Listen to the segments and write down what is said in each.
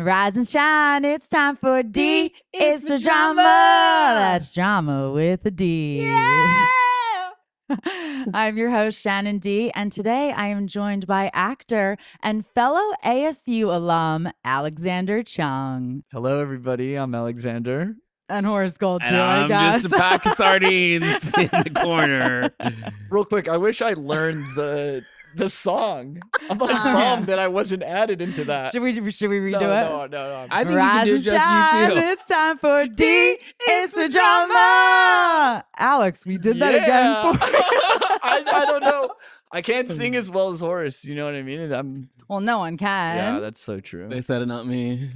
Rise and shine, it's time for D. It's for drama. That's drama with a D. Yeah! I'm your host, Shannon D, and today I am joined by actor and fellow ASU alum, Alexander Chung. Hello, everybody. I'm Alexander. And Horace Gold, too, And I guess. just a pack of sardines in the corner. Real quick, I wish I learned the song. I'm like bummed that I wasn't added into that. Should we redo it? No. I think Rise you and can do just shine, you too. it's time for D. It's for drama. Alex, we did that again. I don't know. I can't sing as well as Horace. You know what I mean? And Well, no one can. yeah, that's so true. They said it, not me.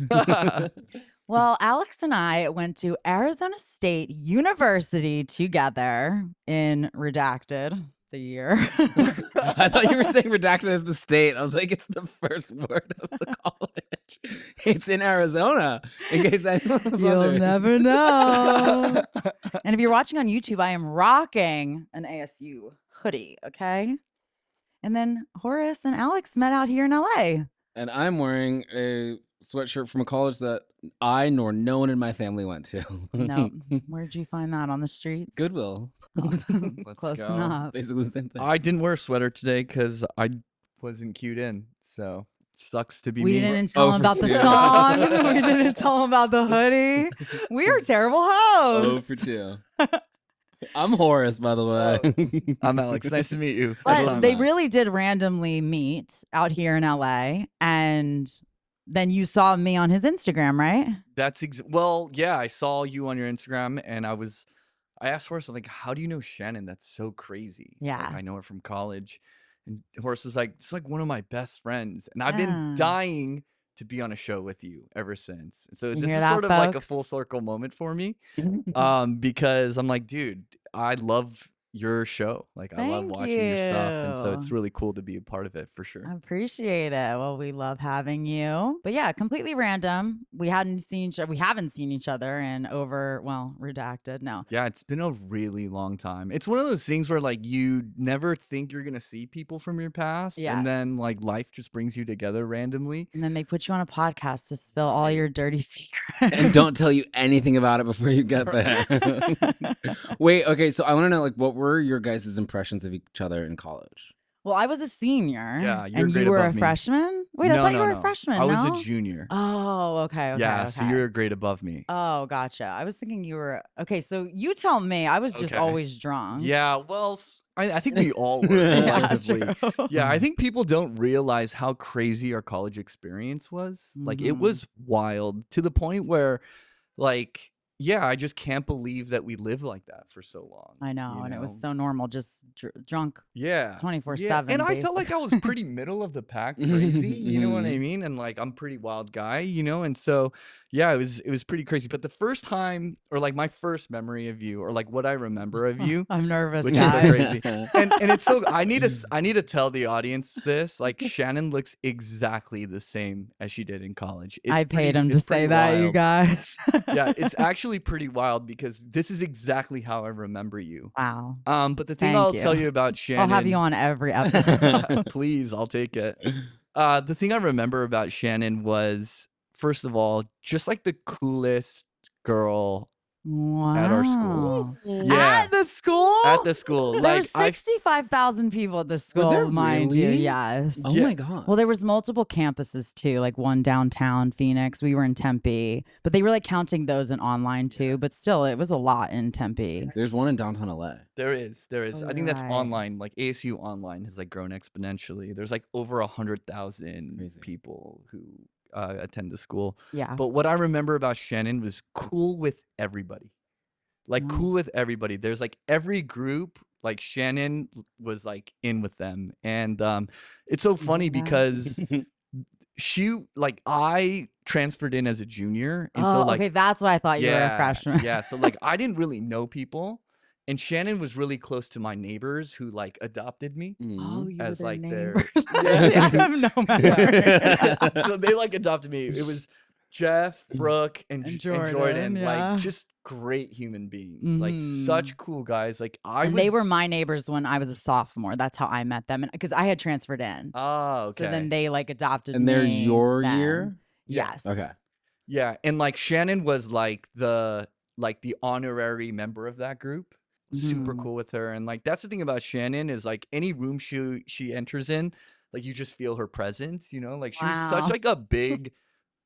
Well, Alex and I went to Arizona State University together in Redacted, the year. I thought you were saying redacted as the state. I was like, it's the first word of the college. It's in Arizona, in case anyone was You'll wondering. never know. And if you're watching on YouTube, I am rocking an ASU hoodie, okay? And then Horace and Alex met out here in LA. And I'm wearing a sweatshirt from a college that I nor no one in my family went to. No, where'd you find that on the streets? Goodwill. Let's Close go. enough. Basically the same thing. I didn't wear a sweater today because I wasn't cued in. So sucks to be We me. didn't tell him for about the two. song. We didn't tell him about the hoodie. We are terrible hosts. 0 for 2. I'm Horace, by the way. I'm Alex. Nice to meet you. But time they out. really did randomly meet out here in LA. And then you saw me on his Instagram, right? Well, yeah, I saw you on your Instagram and I asked Horace, I'm like, how do you know Shannon? That's so crazy. Yeah. Like, I know her from college. And Horace was like, it's like one of my best friends. And I've Yeah. been dying to be on a show with you ever since. So You this hear is that, sort of like a folks? full circle moment for me. Because I'm like, dude, I love your show. Like I love Thank watching your stuff. And so it's you. really cool to be a part of it for sure. I appreciate it. Well, we love having you. But yeah, completely random. We haven't seen each other in redacted. No. Yeah, it's been a really long time. It's one of those things where like you never think you're gonna see people from your past, Yes. and then like life just brings you together randomly. And then they put you on a podcast to spill all your dirty secrets. And don't tell you anything about it before you get there. Wait, okay, so I want to know, like, what were your guys' impressions of each other in college? Well, I was a senior. Yeah, you're a and grade you were a above me. freshman? Wait, I No, thought you no, were a no. freshman. I was no? a junior. Oh, okay. Yeah, so okay. you're a grade above me. Oh, gotcha. I was thinking you were okay. So you tell me. I was just Okay. always drunk. Yeah, well, I think we all were Yeah, collectively. true. Yeah, I think people don't realize how crazy our college experience was. Like it Mhm. was wild to the point where, like, yeah, I just can't believe that we lived like that for so long. I know, you and it was know? so normal, just drunk Yeah. 24/7. And I felt like I was pretty middle of the pack crazy, you know what I mean? And like I'm pretty wild guy, you know? And so yeah, it was pretty crazy. But the first time, or like my first memory of you, or like what I remember of you, I'm nervous, which is so guys. crazy. and it's so I need to tell the audience this. Like Shannon looks exactly the same as she did in college. It's I paid him to it's say pretty that, you wild. guys. Yeah, it's actually pretty wild because this is exactly how I remember you. Wow. But the thing Thank I'll you. tell you about Shannon, I'll have you on every episode. please, I'll take it. The thing I remember about Shannon was, first of all, just like the coolest girl Wow. at our school. Yeah. At the school? At the school. There Like were 65,000 people at the school, there mind you. really? Yes. Oh Yeah. my god. Well, there was multiple campuses too, like one downtown Phoenix. We were in Tempe, but they were like counting those in online too. But still, it was a lot in Tempe. There's one in downtown LA. There is. Oh, I think that's right. online. Like ASU online has like grown exponentially. There's like over 100,000 Crazy. people who attend the school. Yeah. But what I remember about Shannon was cool with everybody. Like Mm. cool with everybody. There's like every group, like Shannon was like in with them. And it's so funny Yeah. because I transferred in as a junior. And so like okay, that's why I thought you were a freshman. yeah. So like I didn't really know people. And Shannon was really close to my neighbors who like adopted me. Oh, you As, were their like, their- neighbors. Yeah. See, I have no memory. So they like adopted me. It was Jeff, Brooke, and Jordan. Jordan, yeah. Like just great human beings. Like such cool guys. Like And they were my neighbors when I was a sophomore. That's how I met them, because I had transferred in. Oh, okay. So then they like adopted And me. they're your then. year? Yeah. Yes. Okay. Yeah, and like Shannon was like the honorary member of that group. Super Mhm. cool with her, and like that's the thing about Shannon is like any room she enters in, like you just feel her presence. You know, like she was such Wow. like a big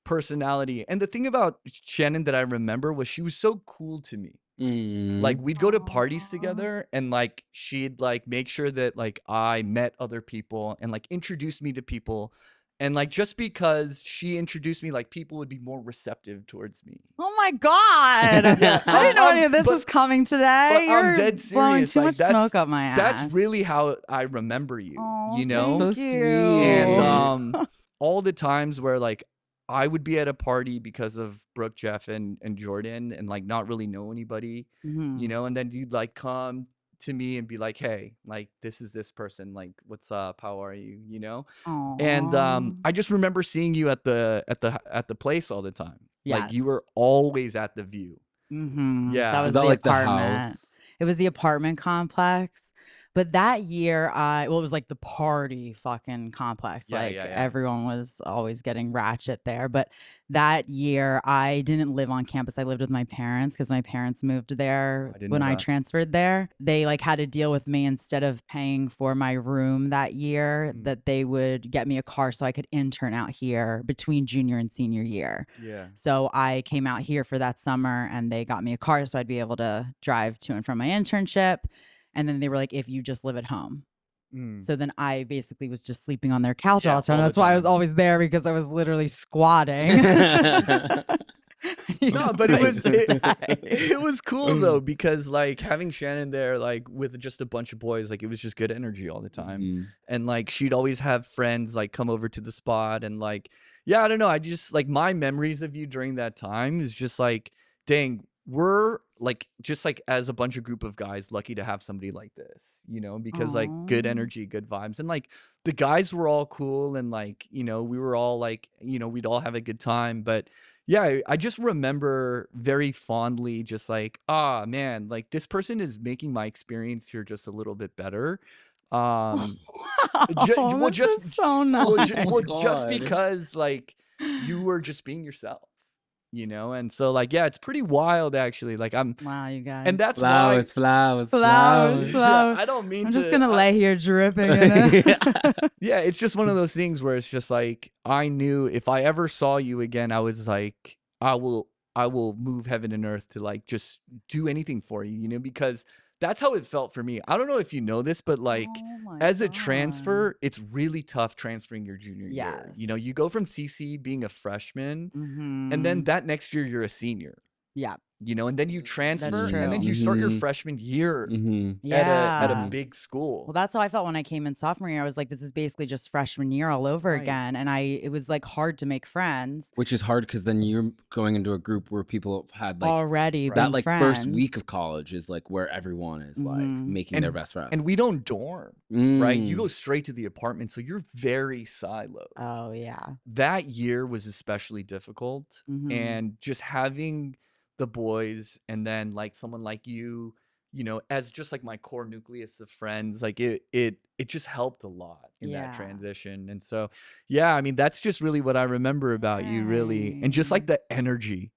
personality. And the thing about Shannon that I remember was she was so cool to me. Like we'd go to parties Aw. together and like she'd like make sure that like I met other people and like introduce me to people. And like just because she introduced me, like people would be more receptive towards me. Oh my God. Yeah, I didn't know any of this but was coming today. but I'm You're dead blowing serious. too Like much smoke up my that's ass. really how I remember you, Oh, you That's know? so thank you. And all the times where like I would be at a party because of Brooke, Jeff, and Jordan and like not really know anybody, you Mhm. know, and then you'd like come to me and be like, hey, like this is this person, like what's up, how are you, you know? And Aw. I just remember seeing you at the place all the time. Like you Yes. were always at the View. That Yeah. Was was that the like the apartment. house? It was the apartment complex. But that year, it was like the party fucking complex. Yeah, Like yeah, yeah. everyone was always getting ratchet there. But that year, I didn't live on campus. I lived with my parents because my parents moved there I didn't when know I that. transferred there. They like had to deal with me instead of paying for my room that year, Mm. that they would get me a car so I could intern out here between junior and senior year. Yeah. So I came out here for that summer and they got me a car so I'd be able to drive to and from my internship. And then they were like, if you just live at home. Mm. So then I basically was just sleeping on their couch Yeah, all the time. all the That's why I was time. always there, because I was literally squatting. No, but it was Places to it was cool though, because like having Shannon there, like with just a bunch of boys, like it was just good energy all the time. Mhm. And like she'd always have friends like come over to the spot, and like yeah, I don't know, I just like my memories of you during that time is just like, dang, we're like just like as a bunch of group of guys lucky to have somebody like this, you know, because like good Aw. energy, good vibes, and like the guys were all cool, and like, you know, we were all like, you know, we'd all have a good time. But yeah, I just remember very fondly just like, ah, man, like this person is making my experience here just a little bit better. Um, well, This is so nice. just God. because like you were just being yourself, you know? And so like, yeah, it's pretty wild actually. Like Wow, you guys. and that's Flowers, flowers, Flowers, flowers. why, flowers. yeah, I don't mean I'm just to, gonna lay here dripping in it. yeah, it's just one of those things where it's just like I knew if I ever saw you again, I was like, I will move heaven and earth to like just do anything for you, you know, because that's how it felt for me. I don't know if you know this, but like Oh my as a God. transfer, it's really tough transferring your junior year. You know, you Yes. go from CC being a freshman, and Mhm. then that next year you're a senior. Yeah. You know, and then you transfer, and then true. you start your Mhm. freshman year Mhm. at a Yeah. big school. Well, that's how I felt when I came in sophomore year. I was like, this is basically just freshman year all over Right. again. And it was like hard to make friends. Which is hard because then you're going into a group where people have had like Already Right. that been like friends. first week of college is like where everyone is like Mhm. making their best friends. And we don't dorm, right? You Mm. go straight to the apartment, so you're very siloed. Oh yeah. That year was especially difficult, Mhm. and just having the boys and then like someone like you know, as just like my core nucleus of friends, like it just helped a lot in that Yeah. transition. And so yeah, I mean that's just really what I remember about you, really. And just like Yay. the energy.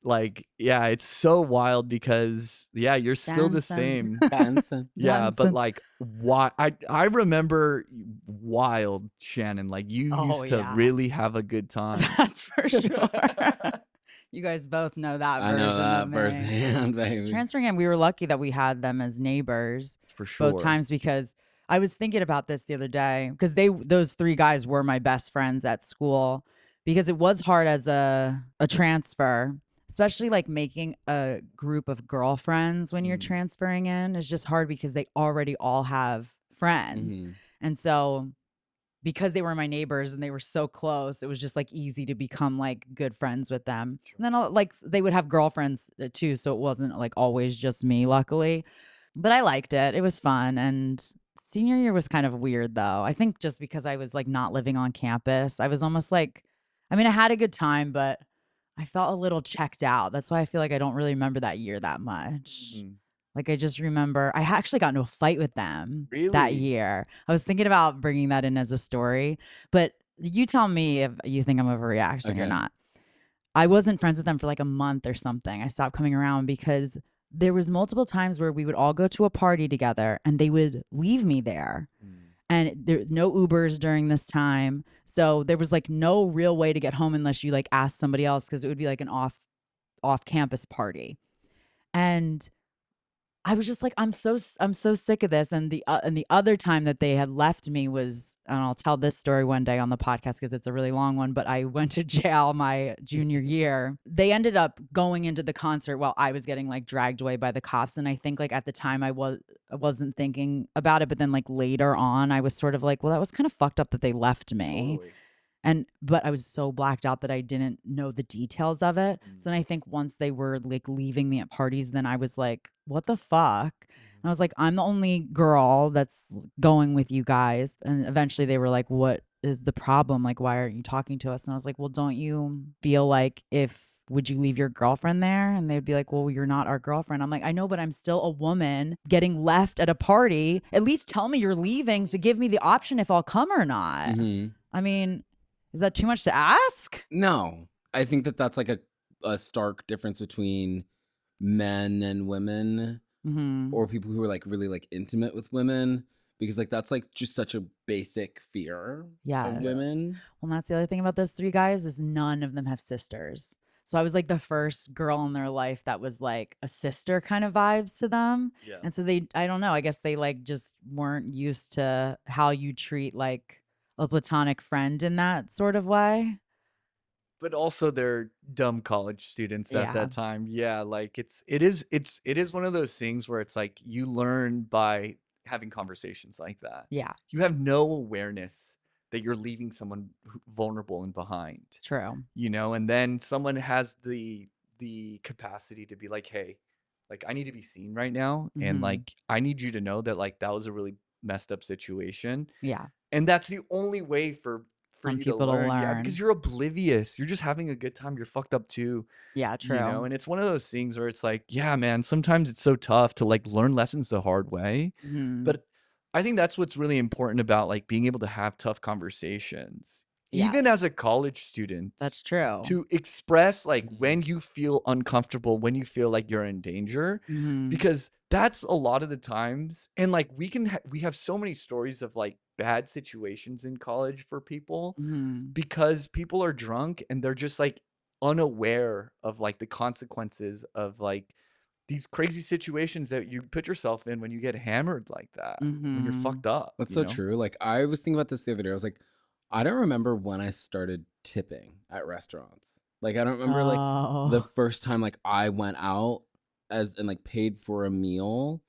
Like, yeah, it's so wild because yeah, you're still the Dancing. same. Dancing. Yeah, but Dancing. like why I remember wild Shannon, like you Oh used to yeah. really have a good time. That's for sure. You guys both know that I version know that of me. firsthand, baby. Transferring in, we were lucky that we had them as neighbors For sure. both times, because I was thinking about this the other day, because those three guys were my best friends at school, because it was hard as a transfer, especially like making a group of girlfriends when you're Mm. transferring in is just hard because they already all have friends. Mhm. And so because they were my neighbors and they were so close, it was just like easy to become like good friends with them. Sure. And then like they would have girlfriends too, so it wasn't like always just me, luckily. But I liked it. It was fun. And senior year was kind of weird though. I think just because I was like not living on campus, I was almost like, I mean, I had a good time, but I felt a little checked out. That's why I feel like I don't really remember that year that much. Mhm. Like I just remember I actually got into a fight with them that Really? year. I was thinking about bringing that in as a story, but you tell me if you think I'm overreacting or Okay. not. I wasn't friends with them for like a month or something. I stopped coming around because there was multiple times where we would all go to a party together and they would leave me there. And there no Ubers during this time. So there was like no real way to get home unless you like asked somebody else, because it would be like an off campus party. And I was just like, I'm so sick of this. And the other time that they had left me was, and I'll tell this story one day on the podcast because it's a really long one. But I went to jail my junior year. They ended up going into the concert while I was getting like dragged away by the cops. And I think like at the time I wasn't thinking about it, but then like later on I was sort of like, well, that was kind of fucked up that they left me. Totally. But I was so blacked out that I didn't know the details of it. So then I think once they were like leaving me at parties, then I was like, what the fuck? And I was like, I'm the only girl that's going with you guys. And eventually they were like, what is the problem? Like, why aren't you talking to us? And I was like, well, don't you feel like would you leave your girlfriend there? And they'd be like, well, you're not our girlfriend. I'm like, I know, but I'm still a woman getting left at a party. At least tell me you're leaving to give me the option if I'll come or not. Mm-hmm. I mean, is that too much to ask? No, I think that that's like a stark difference between men and women, Mm-hmm. or people who are like really like intimate with women, because like that's like just such a basic fear of Yes. women. Well, that's the other thing about those three guys is none of them have sisters. So I was like the first girl in their life that was like a sister kind of vibes to them. Yeah. And so I don't know, I guess they like just weren't used to how you treat like a platonic friend in that sort of way. But also they're dumb college students at Yeah. that time. Yeah, like it is one of those things where it's like you learn by having conversations like that. Yeah, You have no awareness that you're leaving someone vulnerable and behind, true. and then someone has the capacity to be like, "Hey, like I need to be seen right now, and Mhm. like I need you to know that like that was a really messed up situation." Yeah. And that's the only way for Some you to people to learn. Yeah, because learn. you're oblivious. You're just having a good time. You're fucked up too, Yeah, true. and it's one of those things where it's like, yeah, man, sometimes it's so tough to like learn lessons the hard way. Mhm. But I think that's what's really important about like being able to have tough conversations, even as a Yes. college student, That's true. to express like Mhm. when you feel uncomfortable, when you feel like you're in danger, Mhm. because that's a lot of the times. And like we have so many stories of like bad situations in college for people Mhm. because people are drunk and they're just like unaware of like the consequences of like these crazy situations that you put yourself in when you get hammered like that, when you're Mhm. fucked up, That's so true. Like I was thinking about this the other day. I was like, I don't remember when I started tipping at restaurants. Like I don't remember like the Oh. first time like I went out and like paid for a meal.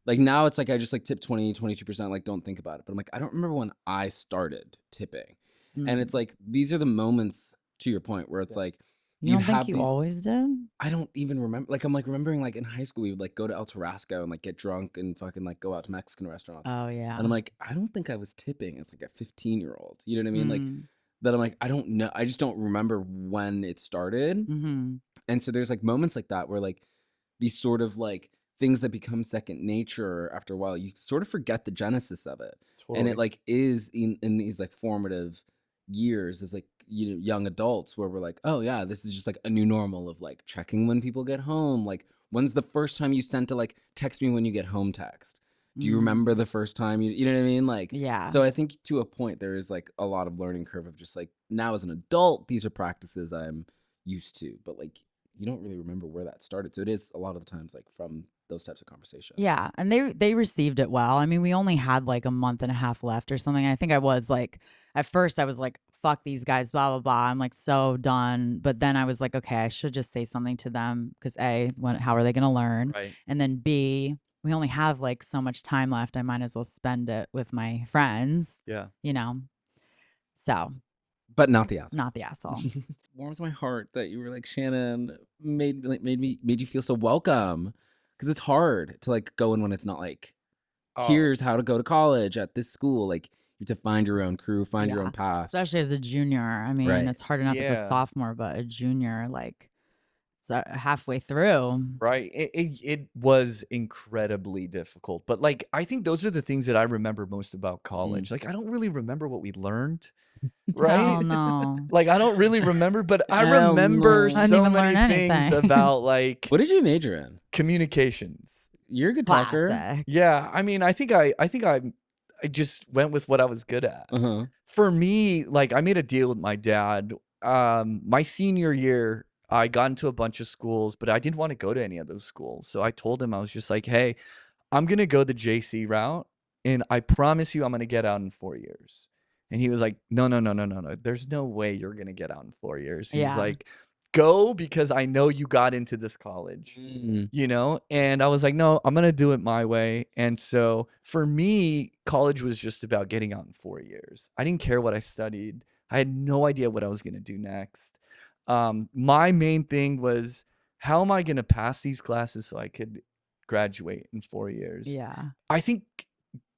Like now it's like I just like tip 22%, like don't think about it. But I'm like, I don't remember when I started tipping. And Mm. it's like these are the moments, to your point, where it's Yeah. like You you don't think have you these. always did? I don't even remember. Like I'm like remembering like in high school we would like go to El Tarasco and like get drunk and fucking like go out to Mexican restaurants. Oh, yeah. And I'm like, I don't think I was tipping as like a 15-year-old. You know what I mean? Like Mm. that I'm like, I don't know. I just don't remember when it started. Mhm. And so there's like moments like that where like these sort of like things that become second nature after a while, you sort of forget the genesis of it. And it Totally. like is in these like formative years as like young adults where we're like, oh yeah, this is just like a new normal of like checking when people get home. Like when's the first time you sent a like text me when you get home text? Do you Mm. remember the first time you know what I mean? Like Yeah. so I think to a point there is like a lot of learning curve of just like now as an adult, these are practices I'm used to, but like you don't really remember where that started. So it is a lot of the times like from those types of conversations. Yeah, and they received it well. I mean, we only had like a month and a half left or something. I think I was like, at first I was like, fuck these guys, blah blah blah. I'm like so done. But then I was like, okay, I should just say something to them because how are they going to learn? Right. And then B, we only have like so much time left. I might as well spend it with my friends, Yeah. So But not the asshole. not the asshole. Warms my heart that you were like, Shannon made you feel so welcome, because it's hard to like go in when it's not like Oh, here's how to go to college at this school. Like you have to find your own crew, find your Yeah. own path. Especially as a junior. I mean, Right. it's hard enough as a yeah. sophomore, but a junior, like halfway through. Right. It was incredibly difficult. But like I think those are the things that I remember most about college. Like I don't really remember what we learned, Hell right? no. Like I don't really remember, but I Hell remember no. I didn't so even many learn things anything. about like What did you major in? communications. You're a good talker. Classic. Yeah, I mean, I just went with what I was good at. Uh-huh. For me, like I made a deal with my dad. My senior year, I got into a bunch of schools, but I didn't want to go to any of those schools. So I told him, I was just like, "Hey, I'm gonna go the JC route, and I promise you, I'm gonna get out in 4 years." And he was like, "No, no, no, no, no, no. There's no way you're gonna get out in 4 years." He's Yeah. like, "Go because I know you got into this college." Mm. You know? And I was like, no, I'm gonna do it my way. And so for me, college was just about getting out in 4 years. I didn't care what I studied. I had no idea what I was gonna do next. My main thing was how am I gonna pass these classes so I could graduate in 4 years? Yeah. I think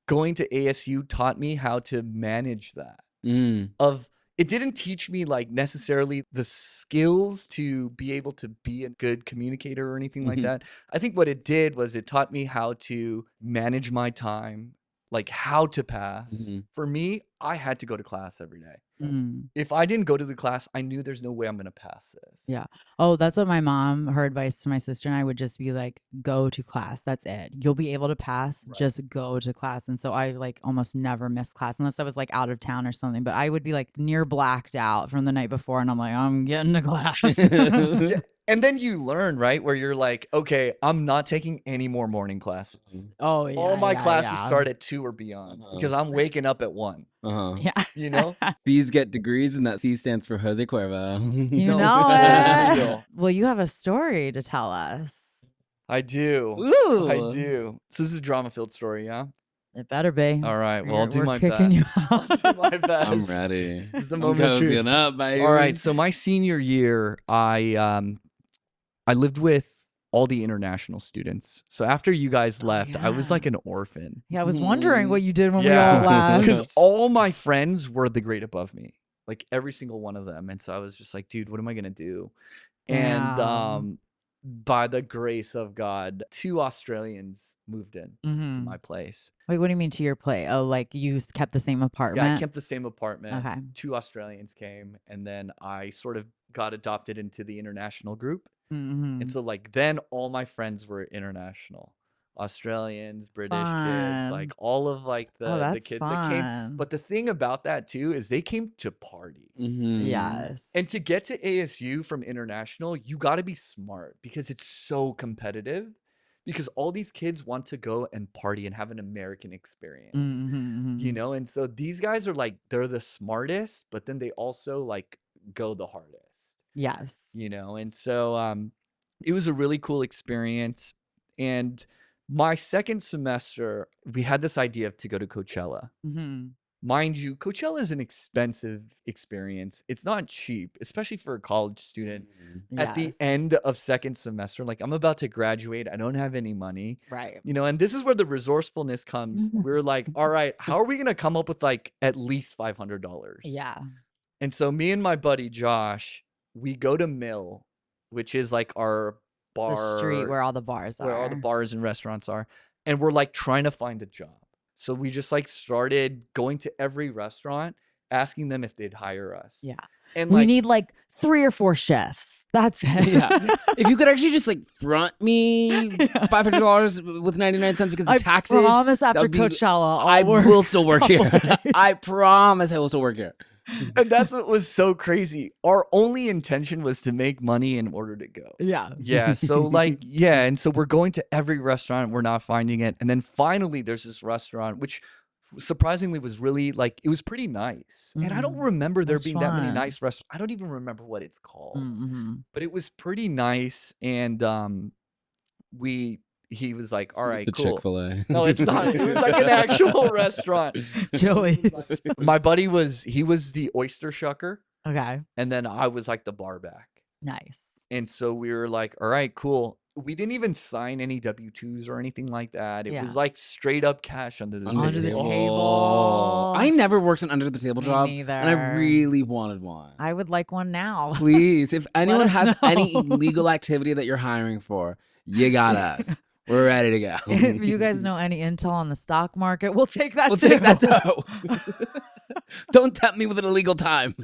going to ASU taught me how to manage that. Mm. Of it didn't teach me like necessarily the skills to be able to be a good communicator or anything like Mhm. that. I think what it did was it taught me how to manage my time, like how to pass. Mhm. For me, I had to go to class every day. Mm. If I didn't go to the class, I knew there's no way I'm going to pass this. Yeah. Oh, that's what my mom, her advice to my sister and I would just be like, go to class. That's it. You'll be able to pass. Right. Just go to class. And so I like almost never missed class unless I was like out of town or something. But I would be like near blacked out from the night before. And I'm like, I'm getting to class. Yeah. And then you learn, right? Where you're like, okay, I'm not taking any more morning classes. Oh, yeah. All my yeah, classes yeah. start at 2 or beyond because I'm waking up at 1. Uh-huh. Yeah. You know? C's get degrees, and that C stands for Jose Cuervo. You No, know for it. real. Well, you have a story to tell us. I do. Ooh. I do. So this is a drama-filled story, yeah? It better be. All right. Well, I'll do We're my kicking you best. I'll out. do my best. I'm ready. This is the I'm moment of truth. cozying up, baby. All right. So my senior year, I lived with all the international students. So after you guys left, I was yeah. like an orphan. Yeah, I was wondering what you did when Yeah. we all left. Because all my friends were the grade above me, like every single one of them. And so I was just like, dude, what am I going to do? And Damn. by the grace of God, 2 Australians moved in to Mhm. my place. Wait, what do you mean to your place? Oh, like you kept the same Yeah, apartment? I kept the same apartment. Okay. 2 Australians came, and then I sort of got adopted into the international group. And Mhm. so like then all my friends were international. Australians, British kids, Fun. like all of like Oh, the that's kids that came. fun. But the thing about that too is they came to party. Mhm. Yes. And to get to ASU from international, you got to be smart because it's so competitive. Because all these kids want to go and party and have an American experience, you Mhm. know? And so these guys are like, they're the smartest, but then they also like go the hardest, Yes. you know? And so it was a really cool experience. And my second semester, we had this idea to go to Coachella. Mhm. Mind you, Coachella is an expensive experience. It's not cheap, especially for a college student. At the Yes. end of second semester, like I'm about to graduate, I don't have any money, Right. you know, and this is where the resourcefulness comes. We're like, all right, how are we gonna come up with like at least $500? Yeah. And so me and my buddy Josh, we go to Mill, which is like our The street bar where all the bars where all the are. bars and restaurants are, and we're like trying to find a job. So we just like started going to every restaurant, asking them if they'd hire us. Yeah. And We like, need like 3 or 4 chefs. That's it. Yeah. If you could actually just like front me $500 with 99 cents because of I taxes, promise after would be- Coachella, I I'll work will still work here. couple days. I promise I will still work here. and that's what was so crazy. Our only intention was to make money in order to go. Yeah. Yeah. So like, yeah. And so we're going to every restaurant. We're not finding it. And then finally there's this restaurant, which surprisingly was really like, it was pretty nice. And I don't Mhm. remember there Which being that many one? nice restaurants. I don't even remember what it's called, Mhm. but it was pretty nice. And he was like, all right, The cool. Chick-fil-A. No, it's not. It was like an actual restaurant. Joey's. My buddy he was the oyster shucker, Okay. and then I was like the bar back. Nice. And so we were like, all right, cool. we didn't even sign any W-2s or anything like that. It was Yeah. like straight up cash under the Under the table. table. I never worked an under the table Me job, neither. and I really wanted one. I would like one now. Please, if anyone us has any know. illegal activity that you're hiring for, you got us. We're ready to go. If you guys know any intel on the stock market, we'll take that We'll too. take that too. Don't tempt me with an illegal time.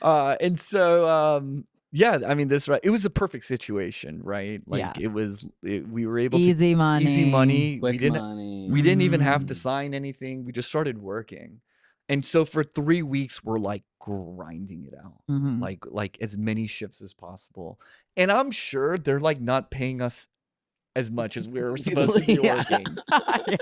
And so, yeah, I mean, it was a perfect situation, right? Like Yeah. we were able Easy to money. easy money. Quick money. We didn't even have to Mm. sign anything. We just started working. And so for 3 weeks, we're like grinding it out, Mhm. like as many shifts as possible. And I'm sure they're like not paying us as much as we were supposed to be Yeah. working. Yeah.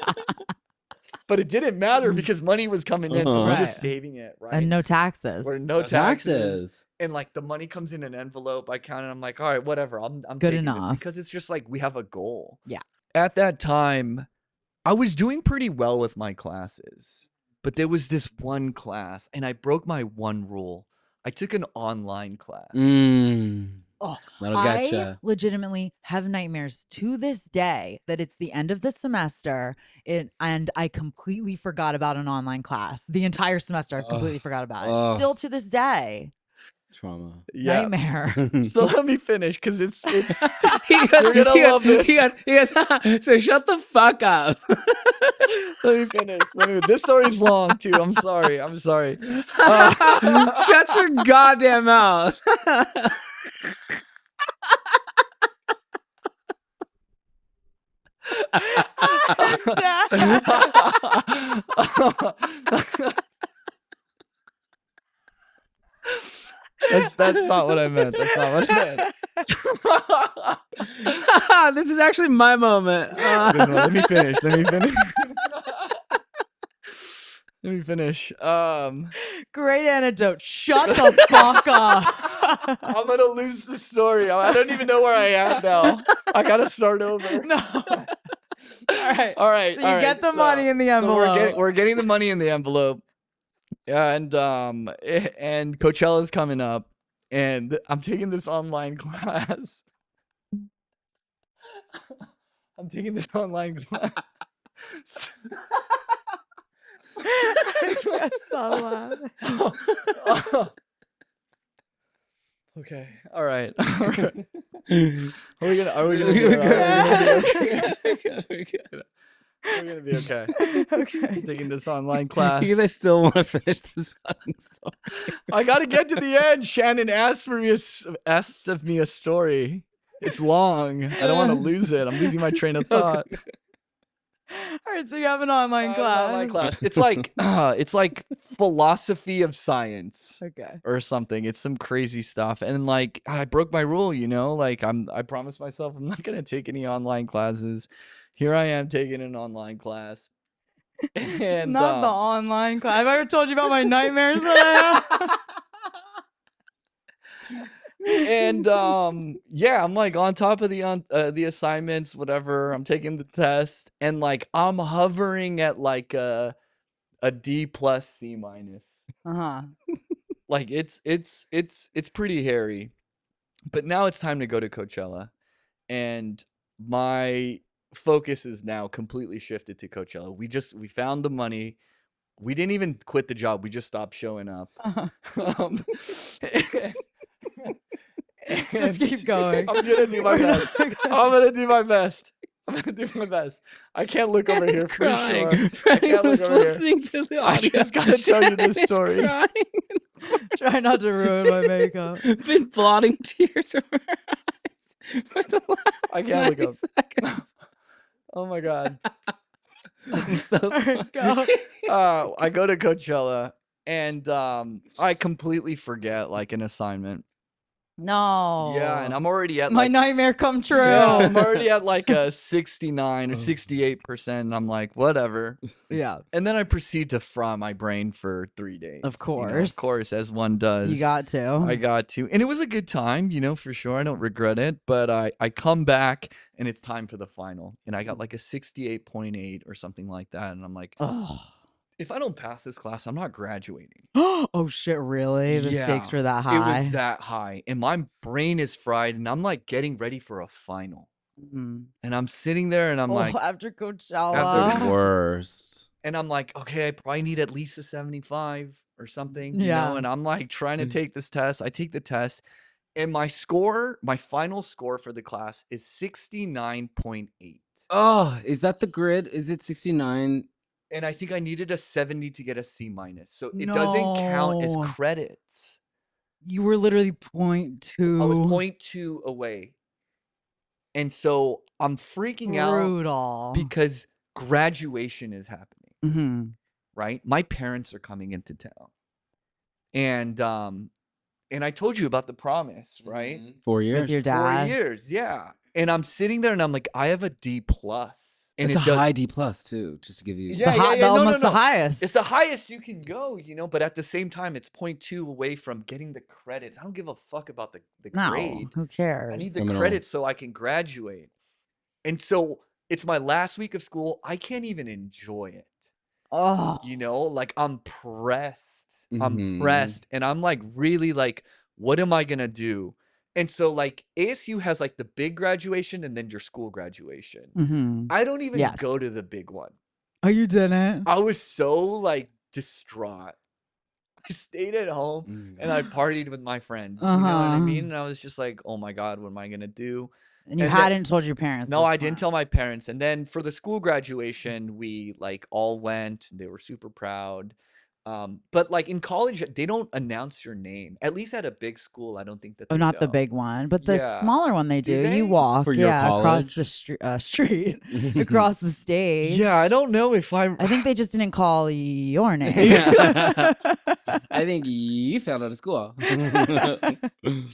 But it didn't matter because money was coming in, so we're Right. just saving it, right? And no taxes. Or no No taxes. And like the money comes in an envelope. I count it. I'm like, all right, whatever. I'm Good taking this enough. because it's just like we have a goal. Yeah. At that time, I was doing pretty well with my classes, but there was this one class, and I broke my one rule. I took an online class. Oh, That'll I getcha. legitimately have nightmares to this day that it's the end of the semester and I completely forgot about an online class. The entire semester, I completely forgot about it. Ugh. Still to this day, Trauma. Yeah. nightmare. So let me finish because it's He You're gonna love this. He goes, so shut the fuck up. Let me finish. This story's long too. I'm sorry. Shut your goddamn mouth. That's not what I meant. That's not what I meant. This is actually my moment. Let me finish. Let me finish. Great antidote. Shut the fuck up. I'm gonna lose the story. I don't even know where I am now. I gotta start over. No. All right. So you get the money in the envelope. So we're getting the money in the envelope, and Coachella's coming up, and I'm taking this online class. I'm taking this online class. I can't stop laughing. Okay. All right. Are we gonna be okay? We're gonna be okay. Okay. I'm taking this online class. Because I still want to finish this fucking story. I gotta get to the end. Shannon asked of me a story. It's long. I don't want to lose it. I'm losing my train of thought. All right, so you have an online class. Online class. It's like philosophy of science Okay. or something. It's some crazy stuff. And like I broke my rule, like I promised myself I'm not gonna take any online classes. Here I am taking an online class. And Not the online class. Have I ever told you about my nightmares that I have? And yeah, I'm like on top of the assignments, whatever. I'm taking the test, and like I'm hovering at like a D plus C minus. Uh-huh. Like it's pretty hairy. But now it's time to go to Coachella, and my focus is now completely shifted to Coachella. We found the money. We didn't even quit the job. We just stopped showing up. Uh-huh. And Just keep going. I'm gonna do my best. I'm gonna do my best. I can't look over here for crying. sure. For I can't anyone look who's over here. listening to the I audio, just gotta tell you this Shannon's story. crying. Try not to ruin my makeup. Been blotting tears from her eyes for the last I can't look 90 up. seconds. Oh my god. I'm so All right, sorry. go. I go to Coachella, and I completely forget like an assignment. No. Yeah, and I'm already at my like nightmare come true. yeah, I'm already at like a 69 or 68%. And I'm like, whatever. Yeah. And then I proceed to fry my brain for 3 days. Of Of course, as one does. You got to. I got to. And it was a good time, for sure. I don't regret it. But I come back, and it's time for the final. And I got like a 68.8 or something like that. And I'm like, Oh. if I don't pass this class, I'm not graduating. Oh shit, really? The stakes were that it was high? that high. And my brain is fried and I'm like getting ready for a final. Mhm. And I'm sitting there and I'm like, after That's the Coachella. worst. and I'm like, okay, I probably need at least a 75 or something, you Yeah. know? And I'm like trying to take this test. I take the test and my final score for the class is 69.8. Oh, is that the grid? Is it 69? And I think I needed a 70 to get a C minus. So it doesn't count as No. credits. You were literally I was 0.2. 0.2 away. And so I'm freaking out Brutal. because graduation is happening, Mhm. right? My parents are coming into town. And I told you about the promise, right? 4 years. With your 4 dad. years, yeah. And I'm sitting there and I'm like, I have a D plus. And It's a it does, high D plus too, just to give you. Yeah, Almost the highest. It's the highest you can go, you know, but at the same time, it's 0.2 away from getting the credits. I don't give a fuck about the No, grade. who cares? I need the Criminal. credits so I can graduate. And so it's my last week of school. I can't even enjoy it. Oh, You know, like I'm pressed. I'm Mhm. pressed. And I'm like, really like, what am I going to do? And so like ASU has like the big graduation and then your school graduation. mhm. I don't even Yes. go to the big one. Oh, you didn't? I was so like distraught. I stayed at home and I partied with my friends. You know what I Uh-huh. mean? And I was just like, oh my God, what am I going to do? And you And then- hadn't told your parents. No, this I didn't part. tell my parents. And then for the school graduation, we like all went. They were super proud. But like in college, they don't announce your name. At least at a big school, I don't think that Oh, they not the don't. big one, but the Yeah. smaller one they Do do. they? You walk, For your across the college? street, across the stage. Yeah, I don't know if I think they just didn't call your name. I think you failed out of school.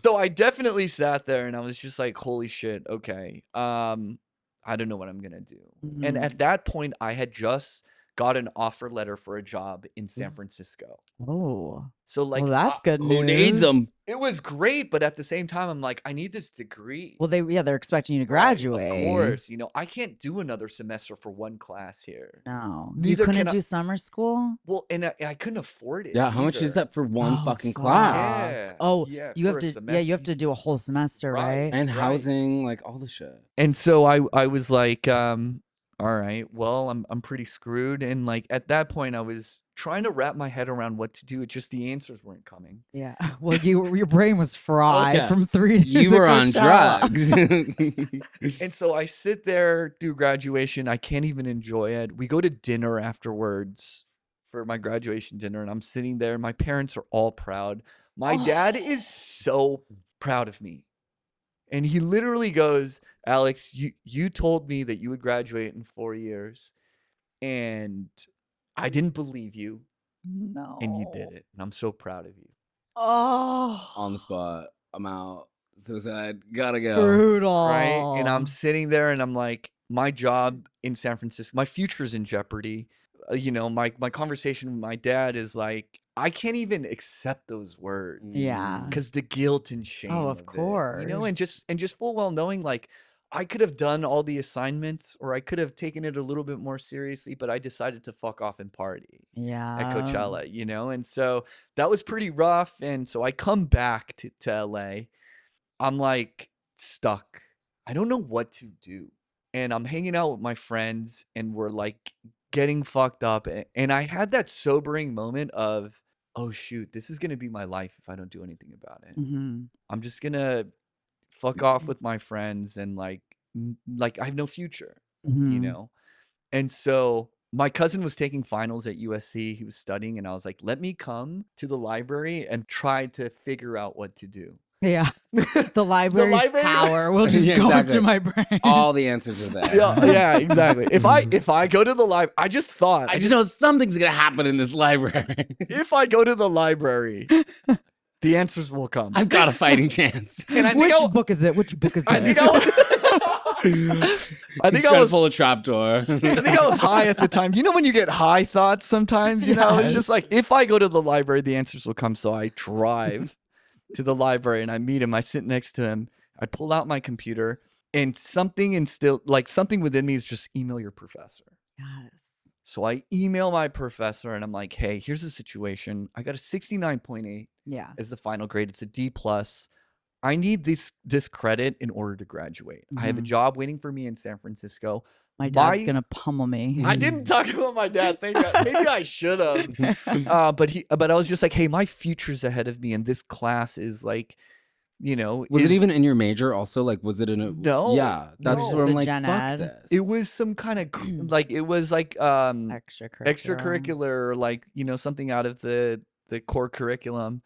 So I definitely sat there and I was just like, holy shit, okay. I don't know what I'm gonna do. And Mhm. at that point, I had just got an offer letter for a job in San Francisco. Oh, So like, well, that's good news. Who needs them? it was great, but at the same time, I'm like, I need this degree. Well, they're expecting you to Right, graduate. of course, you know, I can't do another semester for one class here. No, Neither you couldn't can I- do summer school. Well, and I couldn't afford it. Yeah, how much is either. that for one Oh, fucking fuck. class? Yeah. Oh, yeah, you have for a to. Yeah, semester. you have to do a whole semester, Right. right? And Right. housing, like all the shit. And so I was like, all right, well, I'm pretty screwed. And like at that point, I was trying to wrap my head around what to do. It's just the answers weren't coming. Yeah. Well, your brain was fried Yeah. from 3 days. You of were on Coachella. drugs. And so I sit there, do graduation. I can't even enjoy it. We go to dinner afterwards for my graduation dinner, and I'm sitting there. My parents are all proud. My dad is so proud of me. And he literally goes, Alex, you told me that you would graduate in 4 years, and I didn't believe you, No. and you did it. And I'm so proud of you. Oh, On the spot. I'm out. So sad. Gotta go. brutal. Right? And I'm sitting there and I'm like, my job in San Francisco, my future's in jeopardy. You know, my conversation with my dad is like, I can't even accept those words. Yeah. Because the guilt and shame. Oh, of it, you know, and course. just full well knowing like I could have done all the assignments or I could have taken it a little bit more seriously, but I decided to fuck off and party Yeah. at Coachella, you know? And so that was pretty rough. And so I come back to LA. I'm like stuck. I don't know what to do. And I'm hanging out with my friends and we're like getting fucked up. And I had that sobering moment of, oh shoot, this is going to be my life if I don't do anything about it. Mhm. I'm just going to fuck off with my friends and like I have no future, you Mhm. know? And so my cousin was taking finals at USC. He was studying and I was like, let me come to the library and try to figure out what to do. Yeah. The library's library- power will just Yeah, go exactly. into my brain. All the answers are there. Yeah, exactly. If I go to the library, I just thought I just know something's gonna happen in this library. if I go to the library, the answers will come. I've got a fighting chance. And I think Which book is it? Which book is it? I think I He's think I trying to was pull a trapdoor. I think I was high at the time. You know when you get high thoughts sometimes, you know, it's just Yes. like if I go to the library, the answers will come. So I drive to the library and I meet him. I sit next to him. I pull out my computer and something within me is just email your professor. Yes. So I email my professor and I'm like, hey, here's the situation. I got a 69.8 Yeah. as the final grade. It's a D plus. I need this credit in order to graduate. I have a Mhm. job waiting for me in San Francisco. My dad's gonna pummel me. I didn't talk about my dad. Maybe I should have. But I was just like, hey, my future's ahead of me, and this class is like, Was it even in your major also? Like, was it in a... No. Yeah, that's No. where I'm Just a like, gen fuck ed. this. It was some kind of it was like extracurricular, like, something out of the core curriculum.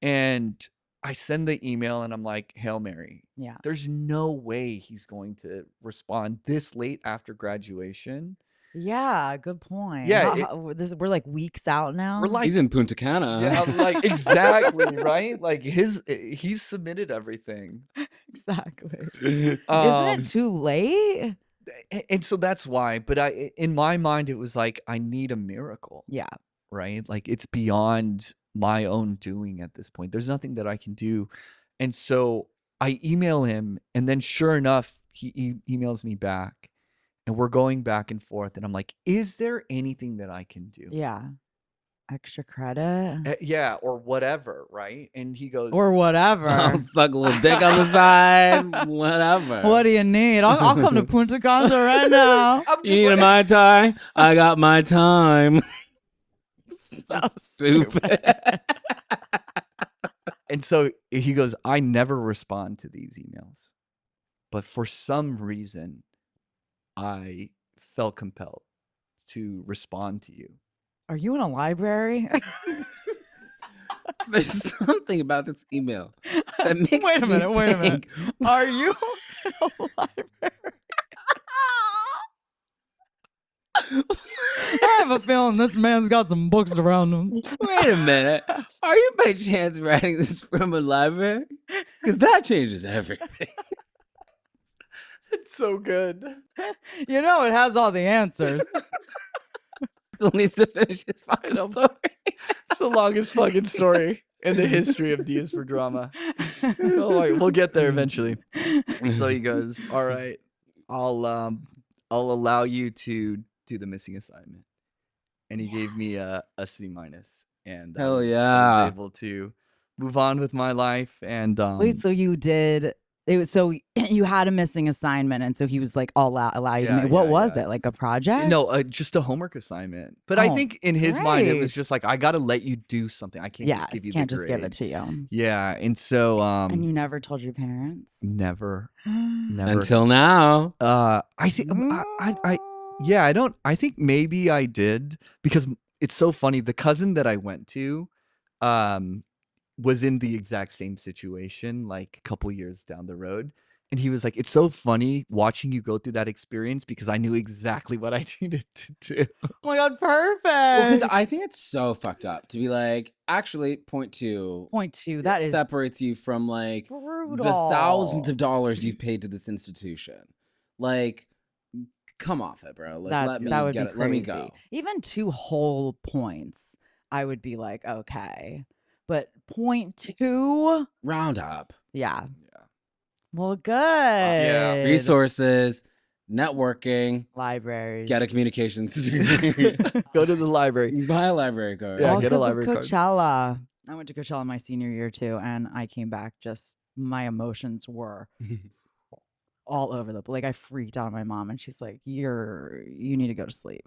And I send the email and I'm like, Hail Mary. Yeah. There's no way he's going to respond this late after graduation. Yeah, good point. Yeah, We're like weeks out now. We're like, He's in Punta Cana. yeah, like exactly, right? Like he's submitted everything. Exactly. Isn't it too late? And so that's why. But in my mind, it was like, I need a miracle. Yeah. Right? Like it's beyond my own doing at this point. There's nothing that I can do. And so I email him, and then sure enough, he emails me back, and we're going back and forth. And I'm like, is there anything that I can do? Yeah. Extra credit? Yeah, or whatever, right? And he goes, Or whatever. I'll suck a little dick on the side. Whatever. What do you need? I'll come to Punta Cana right now. You need a Mai Tai? I got my time. So Stupid. And so he goes, I never respond to these emails. But for some reason, I felt compelled to respond to you. Are you in a library? There's something about this email that makes Wait a me minute. think- Are you in a library? I have a feeling this man's got some books around him. Wait a minute. Are you by chance writing this from a library? Because that changes everything. It's so good. You know it has all the answers. Still needs to finish his fucking story. It's the longest fucking story in the history of D is for Drama. Oh, we'll get there eventually. So he goes, all right, I'll allow you to do the missing assignment. And he gave me a C minus. And Hell I yeah. was able to move on with my life. And Wait, so you did it was so you had a missing assignment, and so he was like, "I'll allow you to make." What was it? Like a project? No, just a homework assignment. But I think in his mind it was just like, I got to let you do something. I can't just give you can't the just give grade. it to you. Yeah, and so and you never told your parents? never Until now. I think I think maybe I did, because it's so funny. The cousin that I went to was in the exact same situation like a couple years down the road. And he was like, it's so funny watching you go through that experience, because I knew exactly what I needed to do. Oh my God, perfect. Well, because I think it's so fucked up to be like, actually, point two, that is separates you from like brutal. the thousands of dollars you've paid to this institution. Like, come off it, bro. Like, let me that would get be it. Let me go. crazy. Even 2 whole points, I would be like, okay. But 0.2? Round up. Yeah. Well, good. Resources, networking, Libraries. get a communications degree. Go to the library. Buy a library card. Yeah, All get a 'cause of library card. Coachella. I went to Coachella my senior year too, and I came back just, my emotions were all over the place. Like, I freaked out on my mom, and she's like, you need to go to sleep.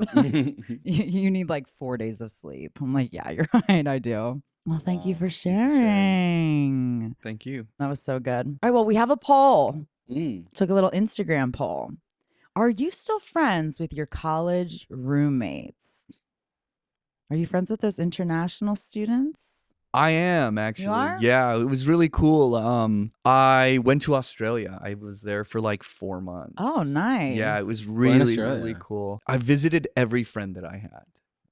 You need like 4 days of sleep. I'm like, yeah, you're right, I do. Well, thank you for Thanks for sharing. sharing. Thank you. That was so good. All right, well, we have a poll. Mm. Took a little Instagram poll. Are you still friends with your college roommates? Are you friends with those international students? I am, actually. are? Yeah, it was really cool. I went to Australia. I was there for like 4 months. Oh, nice. Yeah, it was in really, Australia? really cool. I visited every friend that I had.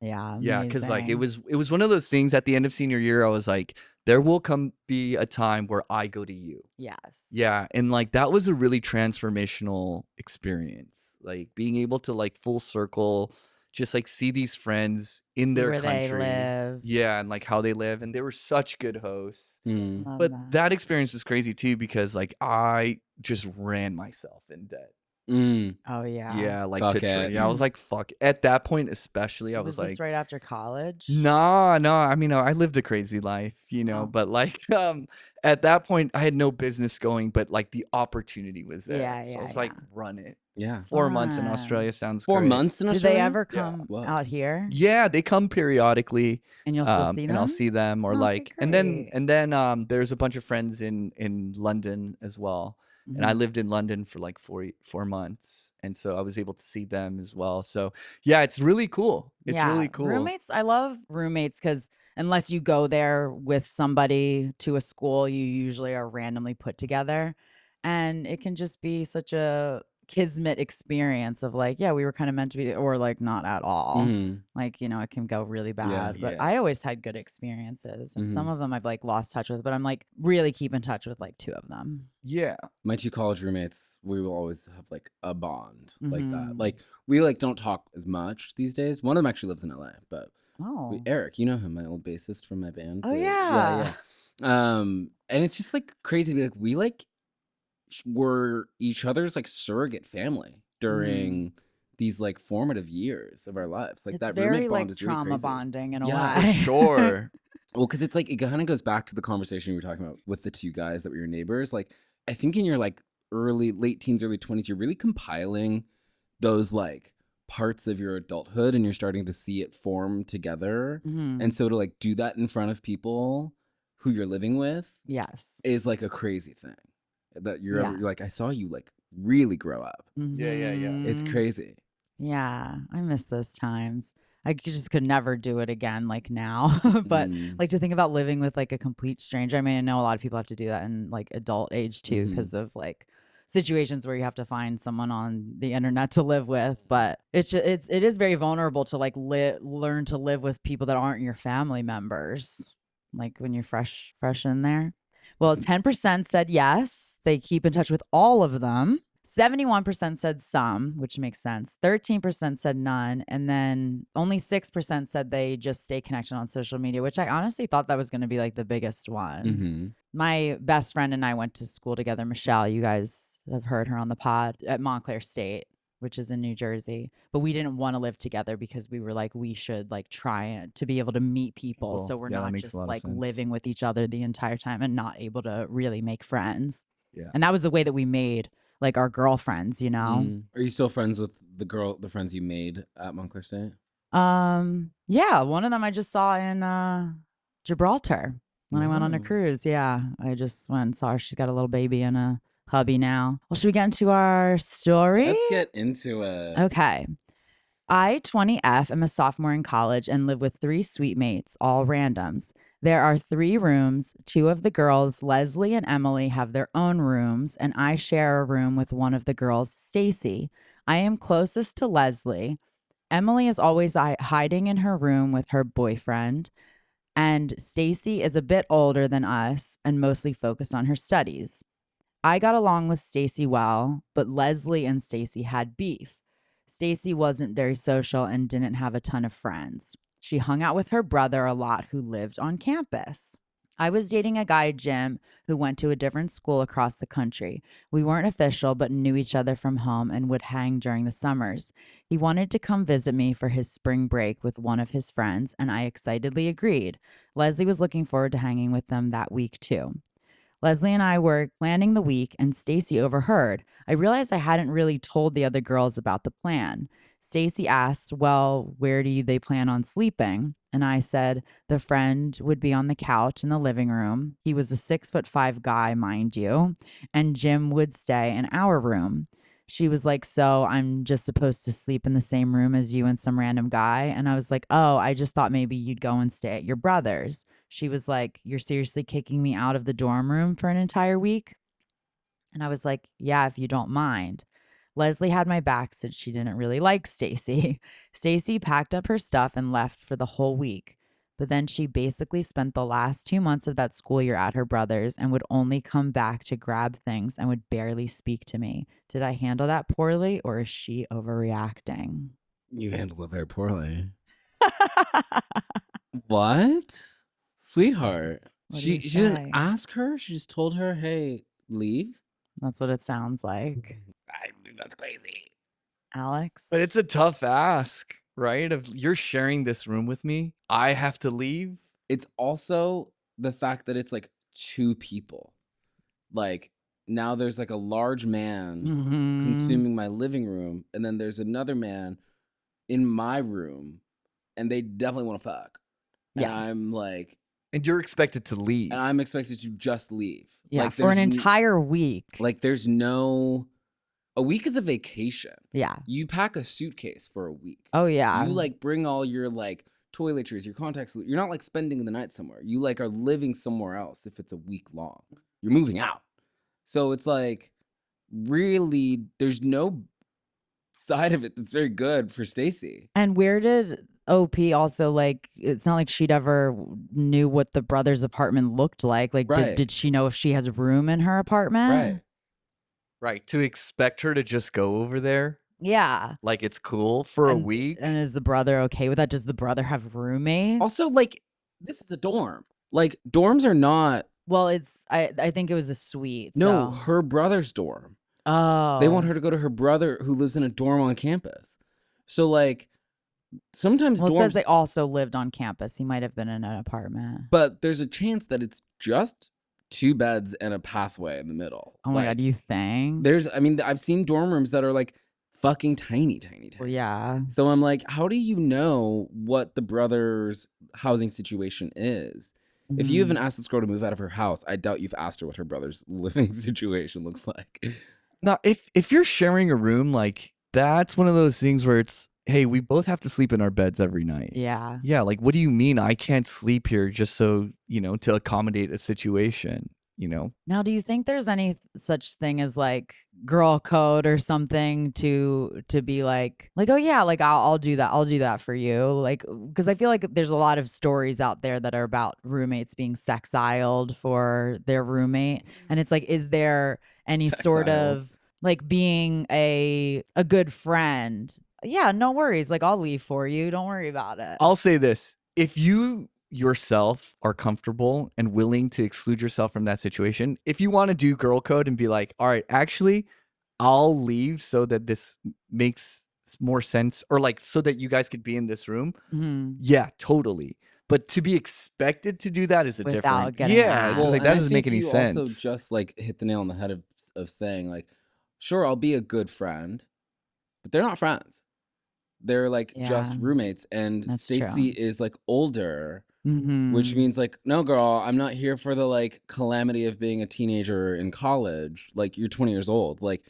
Yeah. Yeah, because like it amazing. was one of those things at the end of senior year. I was like, there will be a time where I go to you. Yes. Yeah, and like that was a really transformational experience. Like being able to like full circle, just like see these friends in their where country. they live. Yeah, and like how they live, and they were such good hosts. Mm. Love But that experience was crazy too, because like I just ran myself in debt. Mm, Oh, yeah. Yeah, like fuck it. yeah, I was like, fuck. At that point, especially, I was Was this like, right after college? nah, no. I mean, I lived a crazy life, Oh. but like, at that point, I had no business going, but like the opportunity was there, Yeah, so I yeah, was like, yeah. run it. Yeah. 4 months in Fun. Australia sounds 4 great. months in Do they Australia? ever Yeah. come Whoa. out here Yeah, they come periodically, and you'll still see and I'll them? see them or Oh, okay, like great. and then there's a bunch of friends in London as well. And I Mhm. lived in London for like 4 months. And so I was able to see them as well. So yeah, it's really cool. It's Yeah, really cool. roommates, I love roommates because unless you go there with somebody to a school, you usually are randomly put together. And it can just be such a kismet experience of like, yeah, we were kind of meant to be, or like not at all. Mhm. Like, it can go really Yeah. bad. But Yeah. I always had good experiences. Some Mhm. of them I've like lost touch with, but I'm like really keep in touch with like two of them. Yeah. My 2 college roommates, we will always have like a bond like that. Mhm. Like we like don't talk as much these days. One of them actually lives in LA, but Oh. Eric, you know him, my old bassist from my band. Oh, Yeah, yeah. yeah. And it's just like crazy to be like we like were each other's like surrogate family Mhm. during these like formative years of our lives. Like It's that very roommate bond like is really trauma crazy. bonding in a Yeah. For way. sure. Well, because it's like it kind of goes back to the conversation we were talking about with the 2 guys that were your neighbors. Like I think in your like late teens, early 20s, you're really compiling those like parts of your adulthood and you're starting to see it form together. And Mhm. so to like do that in front of people who you're living with Yes. is like a crazy thing. That Yeah. you're like, I saw you like really grow up. Yeah, yeah, yeah. It's Mhm. crazy. Yeah, I miss those times. Just could never do it again like now. But Mm, like to think about living with like a complete stranger. I mean, I know a lot of people have to do that in like adult age too hmm because of like situations where you have to find someone on the internet to live with, but it is very vulnerable to like learn to live with people that aren't your family members. Like when you're fresh in there. Well, 10% said yes. They keep in touch with all of them. 71% said some, which makes sense. 13% said none. And then only 6% said they just stay connected on social media, which I honestly thought that was going to be like the biggest one. hmm My best friend and I went to school together. Michelle, you guys have heard her on the pod at Montclair State, which is in New Jersey. But we didn't want to live together because we were like, we should like try it to be able to meet people. So we're Yeah, that not makes a just lot of like sense. living with each other the entire time and not able to really make friends. Yeah. And that was the way that we made like our girlfriends, Are you still friends with the friends you made at Montclair State? Yeah, one of them I just saw in Gibraltar when I went on a Oh. cruise. Yeah, I just went and saw her. She's got a little baby and a hubby now. Well, should we get into our story? Let's get into it. Okay. I, 20F, am a sophomore in college and live with 3 suite mates, all randoms. There are 3 rooms. 2 of the girls, Leslie and Emily, have their own rooms, and I share a room with one of the girls, Stacy. I am closest to Leslie. Emily is always hiding in her room with her boyfriend, and Stacy is a bit older than us and mostly focused on her studies. I got along with Stacy well, but Leslie and Stacy had beef. Stacy wasn't very social and didn't have a ton of friends. She hung out with her brother a lot who lived on campus. I was dating a guy, Jim, who went to a different school across the country. We weren't official, but knew each other from home and would hang during the summers. He wanted to come visit me for his spring break with one of his friends, and I excitedly agreed. Leslie was looking forward to hanging with them that week, too. Leslie and I were planning the week, and Stacy overheard. I realized I hadn't really told the other girls about the plan. Stacy asked, "Well, where do they plan on sleeping?" And I said the friend would be on the couch in the living room. He was a 6'5" guy, mind you, and Jim would stay in our room. She was like, "So I'm just supposed to sleep in the same room as you and some random guy?" And I was like, "Oh, I just thought maybe you'd go and stay at your brother's." She was like, "You're seriously kicking me out of the dorm room for an entire week?" And I was like, "Yeah, if you don't mind." Leslie had my back since she didn't really like Stacy. Stacy packed up her stuff and left for the whole week. But then she basically spent the last 2 months of that school year at her brother's and would only come back to grab things and would barely speak to me. Did I handle that poorly or is she overreacting? You handled it very poorly. What? Sweetheart. What do you She didn't say? ask her. She just told her, "Hey, leave." That's what it sounds like. That's crazy. Alex? But it's a tough ask, right? Of you're sharing this room with me. I have to leave. It's also the fact that it's like two people. Like now there's like a large man Mhm. consuming my living room, and then there's another man in my room, and they definitely want to fuck. And Yes. I'm like, And you're expected to leave. and I'm expected to just leave. Yeah, like for an there's entire week. like there's no. A week is a vacation. Yeah. You pack a suitcase for a week. Oh, yeah. You like bring all your like toiletries, your contacts. You're not like spending the night somewhere. You like are living somewhere else if it's a week long. You're moving out. So it's like really there's no side of it that's very good for Stacy. And where did OP also, like, it's not like she'd ever knew what the brother's apartment looked like. Like, Right. did she know if she has room in her apartment? Right. Right. To expect her to just go over there Yeah. like it's cool for a And- week. And is the brother okay with that? Does the brother have roommates? Also, like, this is a dorm. Like, dorms are not. Well, I think it was a suite. No, so. her brother's dorm. Oh. They want her to go to her brother who lives in a dorm on campus. So, like, sometimes Well, it dorms. says they also lived on campus. He might have been in an apartment. But there's a chance that it's just 2 beds and a pathway in the middle. Oh my God, you think? I mean, I've seen dorm rooms that are like fucking tiny. Well, yeah. So I'm like, how do you know what the brother's housing situation is? If you Mhm. haven't asked this girl to move out of her house, I doubt you've asked her what her brother's living situation looks like. Now, if you're sharing a room, like that's one of those things where it's, hey, we both have to sleep in our beds every night. Yeah. Yeah, like what do you mean I can't sleep here just so, to accommodate a situation, Now, do you think there's any such thing as like girl code or something to be like, oh yeah, like I'll do that. I'll do that for you. Like, because I feel like there's a lot of stories out there that are about roommates being sexiled for their roommate. And it's like, is there any sort Sexiled. of like being a good friend? Yeah, no worries. Like I'll leave for you. Don't worry about it. I'll say this. If you yourself are comfortable and willing to exclude yourself from that situation, if you want to do girl code and be like, all right, actually, I'll leave so that this makes more sense, or like so that you guys could be in this room. Mhm. Yeah, totally. But to be expected to do that is a Without different. getting Yeah, asked. it's like and that I doesn't make think any you sense. Also, just like hit the nail on the head of saying like, sure, I'll be a good friend, but they're not friends. They're like just Yeah. roommates, and That's Stacy true. is like older, Mhm. which means like, no, girl, I'm not here for the like calamity of being a teenager in college. Like you're 20 years old. Like,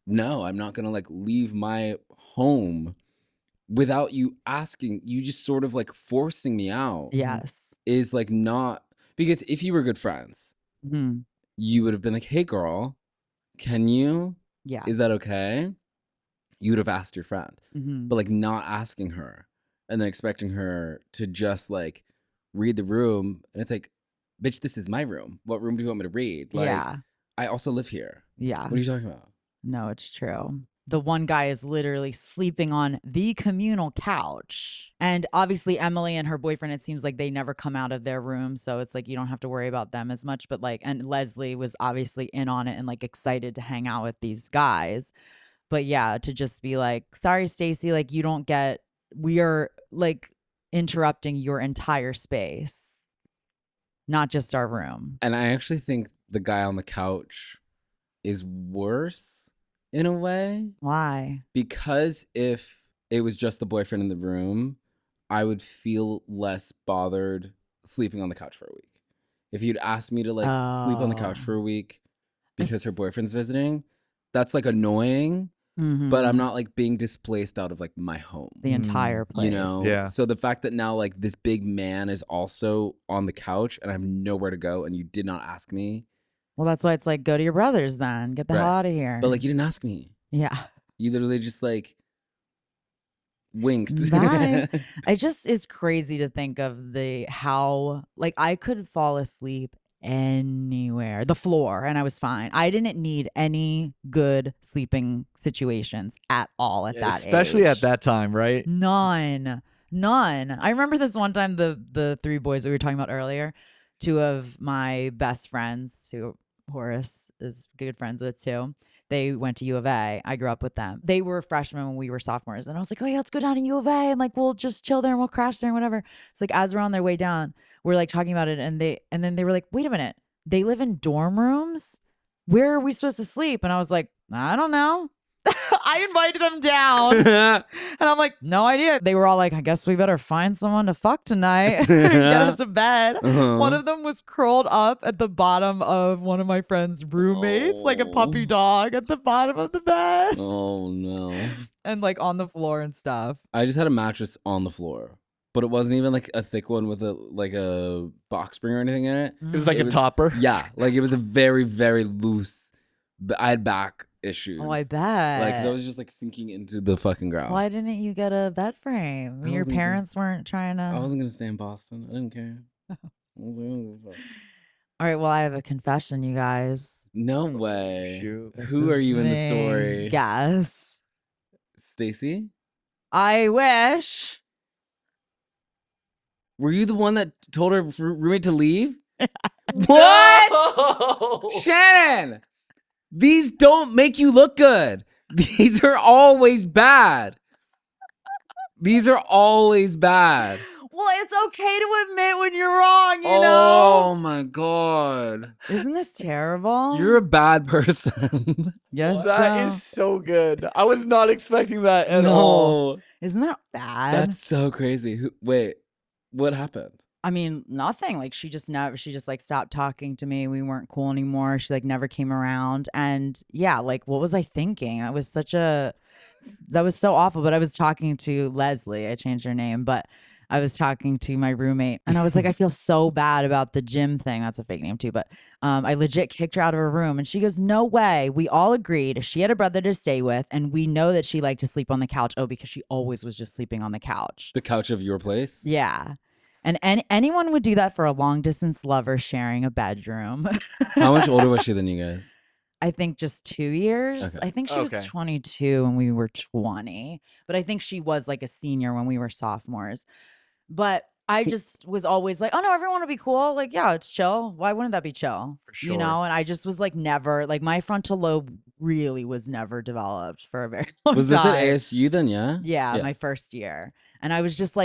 no, I'm not gonna like leave my home without you asking. You just sort of like forcing me out. Yes. Is like not, because if you were good friends, Mhm. you would have been like, hey girl, can you? Yeah. Is that okay? You would have asked your friend. Mhm. But like not asking her and then expecting her to just like read the room, and it's like, bitch, this is my room. What room do you want me to read? Like, Yeah. I also live here. Yeah. What are you talking about? No, it's true. The one guy is literally sleeping on the communal couch. And obviously Emily and her boyfriend, it seems like they never come out of their room. So it's like you don't have to worry about them as much. But like, and Leslie was obviously in on it and like excited to hang out with these guys. But yeah, to just be like, sorry, Stacy, like you don't get, we are like interrupting your entire space, not just our room. And I actually think the guy on the couch is worse in a way, Why? because if it was just the boyfriend in the room, I would feel less bothered sleeping on the couch for a week. If you'd asked me to like sleep on the couch Oh. for a week because her It's- boyfriend's visiting, that's like annoying, but I'm Mhm. not like being displaced out of like my home. The entire place. You know? Yeah. So the fact that now like this big man is also on the couch and I have nowhere to go and you did not ask me. Well, that's why it's like, go to your brother's then. Get the hell Right. out of here. But like you didn't ask me. yeah. You literally just like winked. Bye. It's crazy to think of how like I could fall asleep anywhere, the floor, and I was fine. I didn't need any good sleeping situations at all at that especially age. at that time, right? None. I remember this one time, the 3 boys that we were talking about earlier, 2 of my best friends who Horace is good friends with too. They went to U of A. I grew up with them. They were freshmen when we were sophomores. And I was like, oh yeah, let's go down to U of A and like we'll just chill there and we'll crash there and whatever. It's like as we're on their way down, we're like talking about it and then they were like, wait a minute, they live in dorm rooms? Where are we supposed to sleep? And I was like, I don't know. I invited them down. And I'm like, no idea. They were all like, I guess we better find someone to fuck tonight. Get us a bed. One of them was curled up at the bottom of one of my friend's roommates, like a puppy dog at the bottom of the bed. Oh no. And like on the floor and stuff. I just had a mattress on the floor, but it wasn't even like a thick one with a box spring or anything in it. It was like a topper. Yeah, like it was a very, very loose. I had back issues. Oh, I bet. Like, 'cause I was just like sinking into the fucking ground. Why didn't you get a bed frame? Your parents weren't trying to. I wasn't gonna stay in Boston. I didn't care. All right, well, I have a confession, you guys. No way. Shoot. Who are you in the story? Guess. Stacy? I wish. Were you the one that told her roommate to leave? What? Shannon! These don't make you look good. These are always bad. These are always bad. Well, it's okay to admit when you're wrong, you know? Oh my God. Isn't this terrible? You're a bad person. Yes. That is so good. I was not expecting that at all. Isn't that bad? That's so crazy. Wait, what happened? I mean, nothing. Like she just like stopped talking to me. We weren't cool anymore. She like never came around. And yeah, like what was I thinking? That was so awful. But I was talking to Leslie. I changed her name, but I was talking to my roommate and I was like, I feel so bad about the gym thing. That's a fake name too. But I legit kicked her out of her room and she goes, no way. We all agreed she had a brother to stay with. And we know that she liked to sleep on the couch. Oh, because she always was just sleeping on the couch. The couch of your place? Yeah. And anyone would do that for a long distance lover sharing a bedroom. How much older was she than you guys? I think just 2 years. Okay. I think she was 22 when we were 20. But I think she was like a senior when we were sophomores. But I just was always like, oh no, everyone will be cool. Like, yeah, it's chill. Why wouldn't that be chill? For sure. You know, and I just was like never, like my frontal lobe really was never developed for a very long time. Was this at ASU then, yeah? Yeah, my first year. And I was just,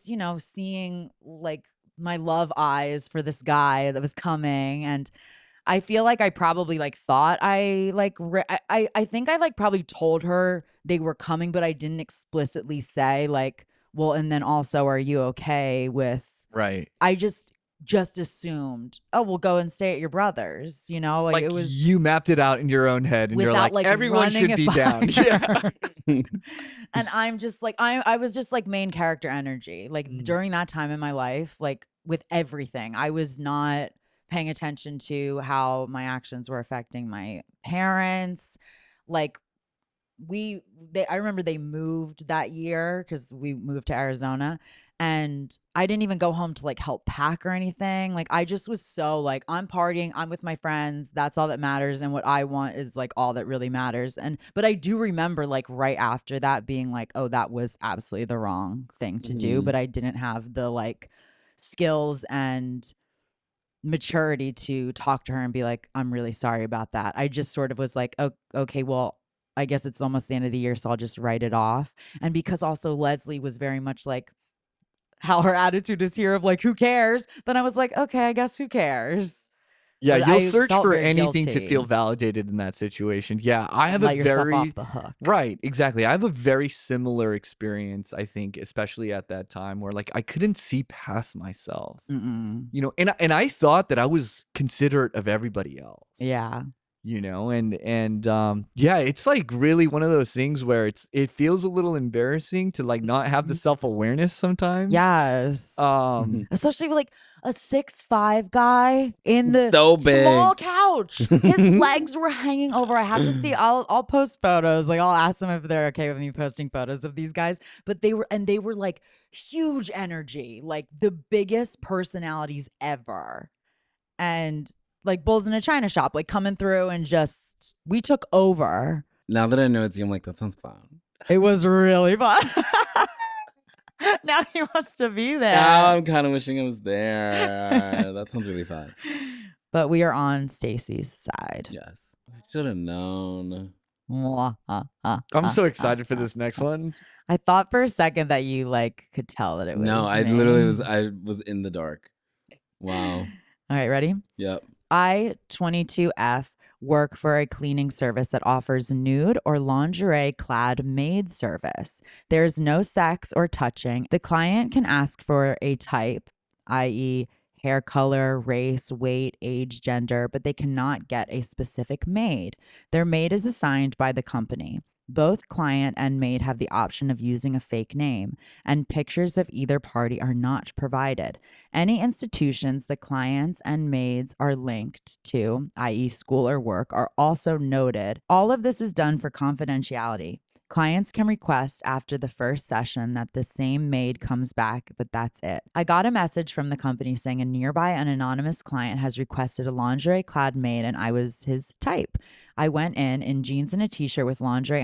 you know, seeing like my love eyes for this guy that was coming. And I feel like I probably like thought I think I like probably told her they were coming, but I didn't explicitly say like, well, and then also, are you okay with? Right. I just assumed, oh, we'll go and stay at your brother's. You know, like it was. You mapped it out in your own head, and you're without, like everyone running should it be by down. her. Yeah. And I'm just like I was just like main character energy. Like during that time in my life, like with everything, I was not paying attention to how my actions were affecting my parents. Like I remember they moved that year because we moved to Arizona and I didn't even go home to like help pack or anything. Like I just was so like, I'm partying, I'm with my friends. That's all that matters. And what I want is like all that really matters. But I do remember like right after that being like, oh, that was absolutely the wrong thing to do. But I didn't have the like skills and maturity to talk to her and be like, I'm really sorry about that. I just sort of was like, oh, okay, well, I guess it's almost the end of the year, so I'll just write it off. And because also Leslie was very much like how her attitude is here of like, who cares? Then I was like, okay, I guess who cares? Yeah, But you'll I search felt for very anything to guilty. feel validated in that situation. Yeah, I have Let a yourself very off the hook. right, exactly. I have a very similar experience, I think, especially at that time where like I couldn't see past myself. Mm-mm. You know, and I thought that I was considerate of everybody else. Yeah. You know, and yeah, it's like really one of those things where it feels a little embarrassing to like not have the self-awareness sometimes. Yes. Especially with like a 6'5" guy in the So big. small couch. His legs were hanging over. I have to see. I'll post photos. Like I'll ask them if they're okay with me posting photos of these guys. But they were like huge energy, like the biggest personalities ever. And like bulls in a china shop, like coming through and just, we took over. Now that I know it's you, I'm like, that sounds fun. It was really fun. Now he wants to be there. Now I'm kind of wishing I was there. That sounds really fun. But we are on Stacy's side. Yes. I should have known. I'm so excited for this next one. I thought for a second that you like could tell that it was No, I me. literally was in the dark. Wow. All right, ready? Yep. I, 22F, work for a cleaning service that offers nude or lingerie clad maid service. There's no sex or touching. The client can ask for a type, i.e., hair color, race, weight, age, gender, but they cannot get a specific maid. Their maid is assigned by the company. Both client and maid have the option of using a fake name, and pictures of either party are not provided. Any institutions the clients and maids are linked to, i.e., school or work, are also noted. All of this is done for confidentiality. Clients can request after the first session that the same maid comes back, but that's it. I got a message from the company saying a nearby and anonymous client has requested a lingerie clad maid and I was his type. I went in jeans and a t-shirt with lingerie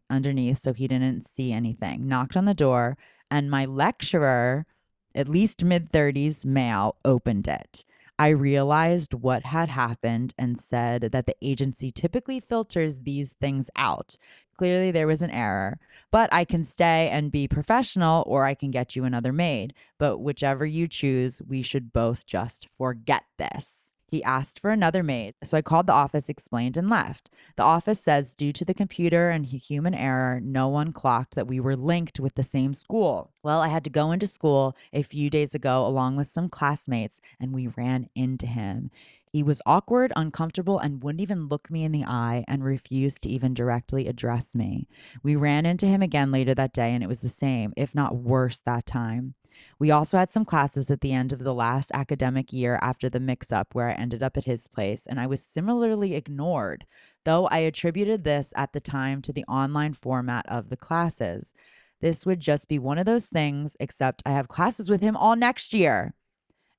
underneath so he didn't see anything. Knocked on the door and my lecturer, at least mid-30s male, opened it. I realized what had happened and said that the agency typically filters these things out. Clearly, there was an error, but I can stay and be professional or I can get you another maid. But whichever you choose, we should both just forget this. He asked for another maid, so I called the office, explained, and left. The office says due to the computer and human error, no one clocked that we were linked with the same school. Well, I had to go into school a few days ago along with some classmates, and we ran into him. He was awkward, uncomfortable, and wouldn't even look me in the eye and refused to even directly address me. We ran into him again later that day, and it was the same, if not worse, that time. We also had some classes at the end of the last academic year after the mix-up where I ended up at his place, and I was similarly ignored, though I attributed this at the time to the online format of the classes. This would just be one of those things, except I have classes with him all next year,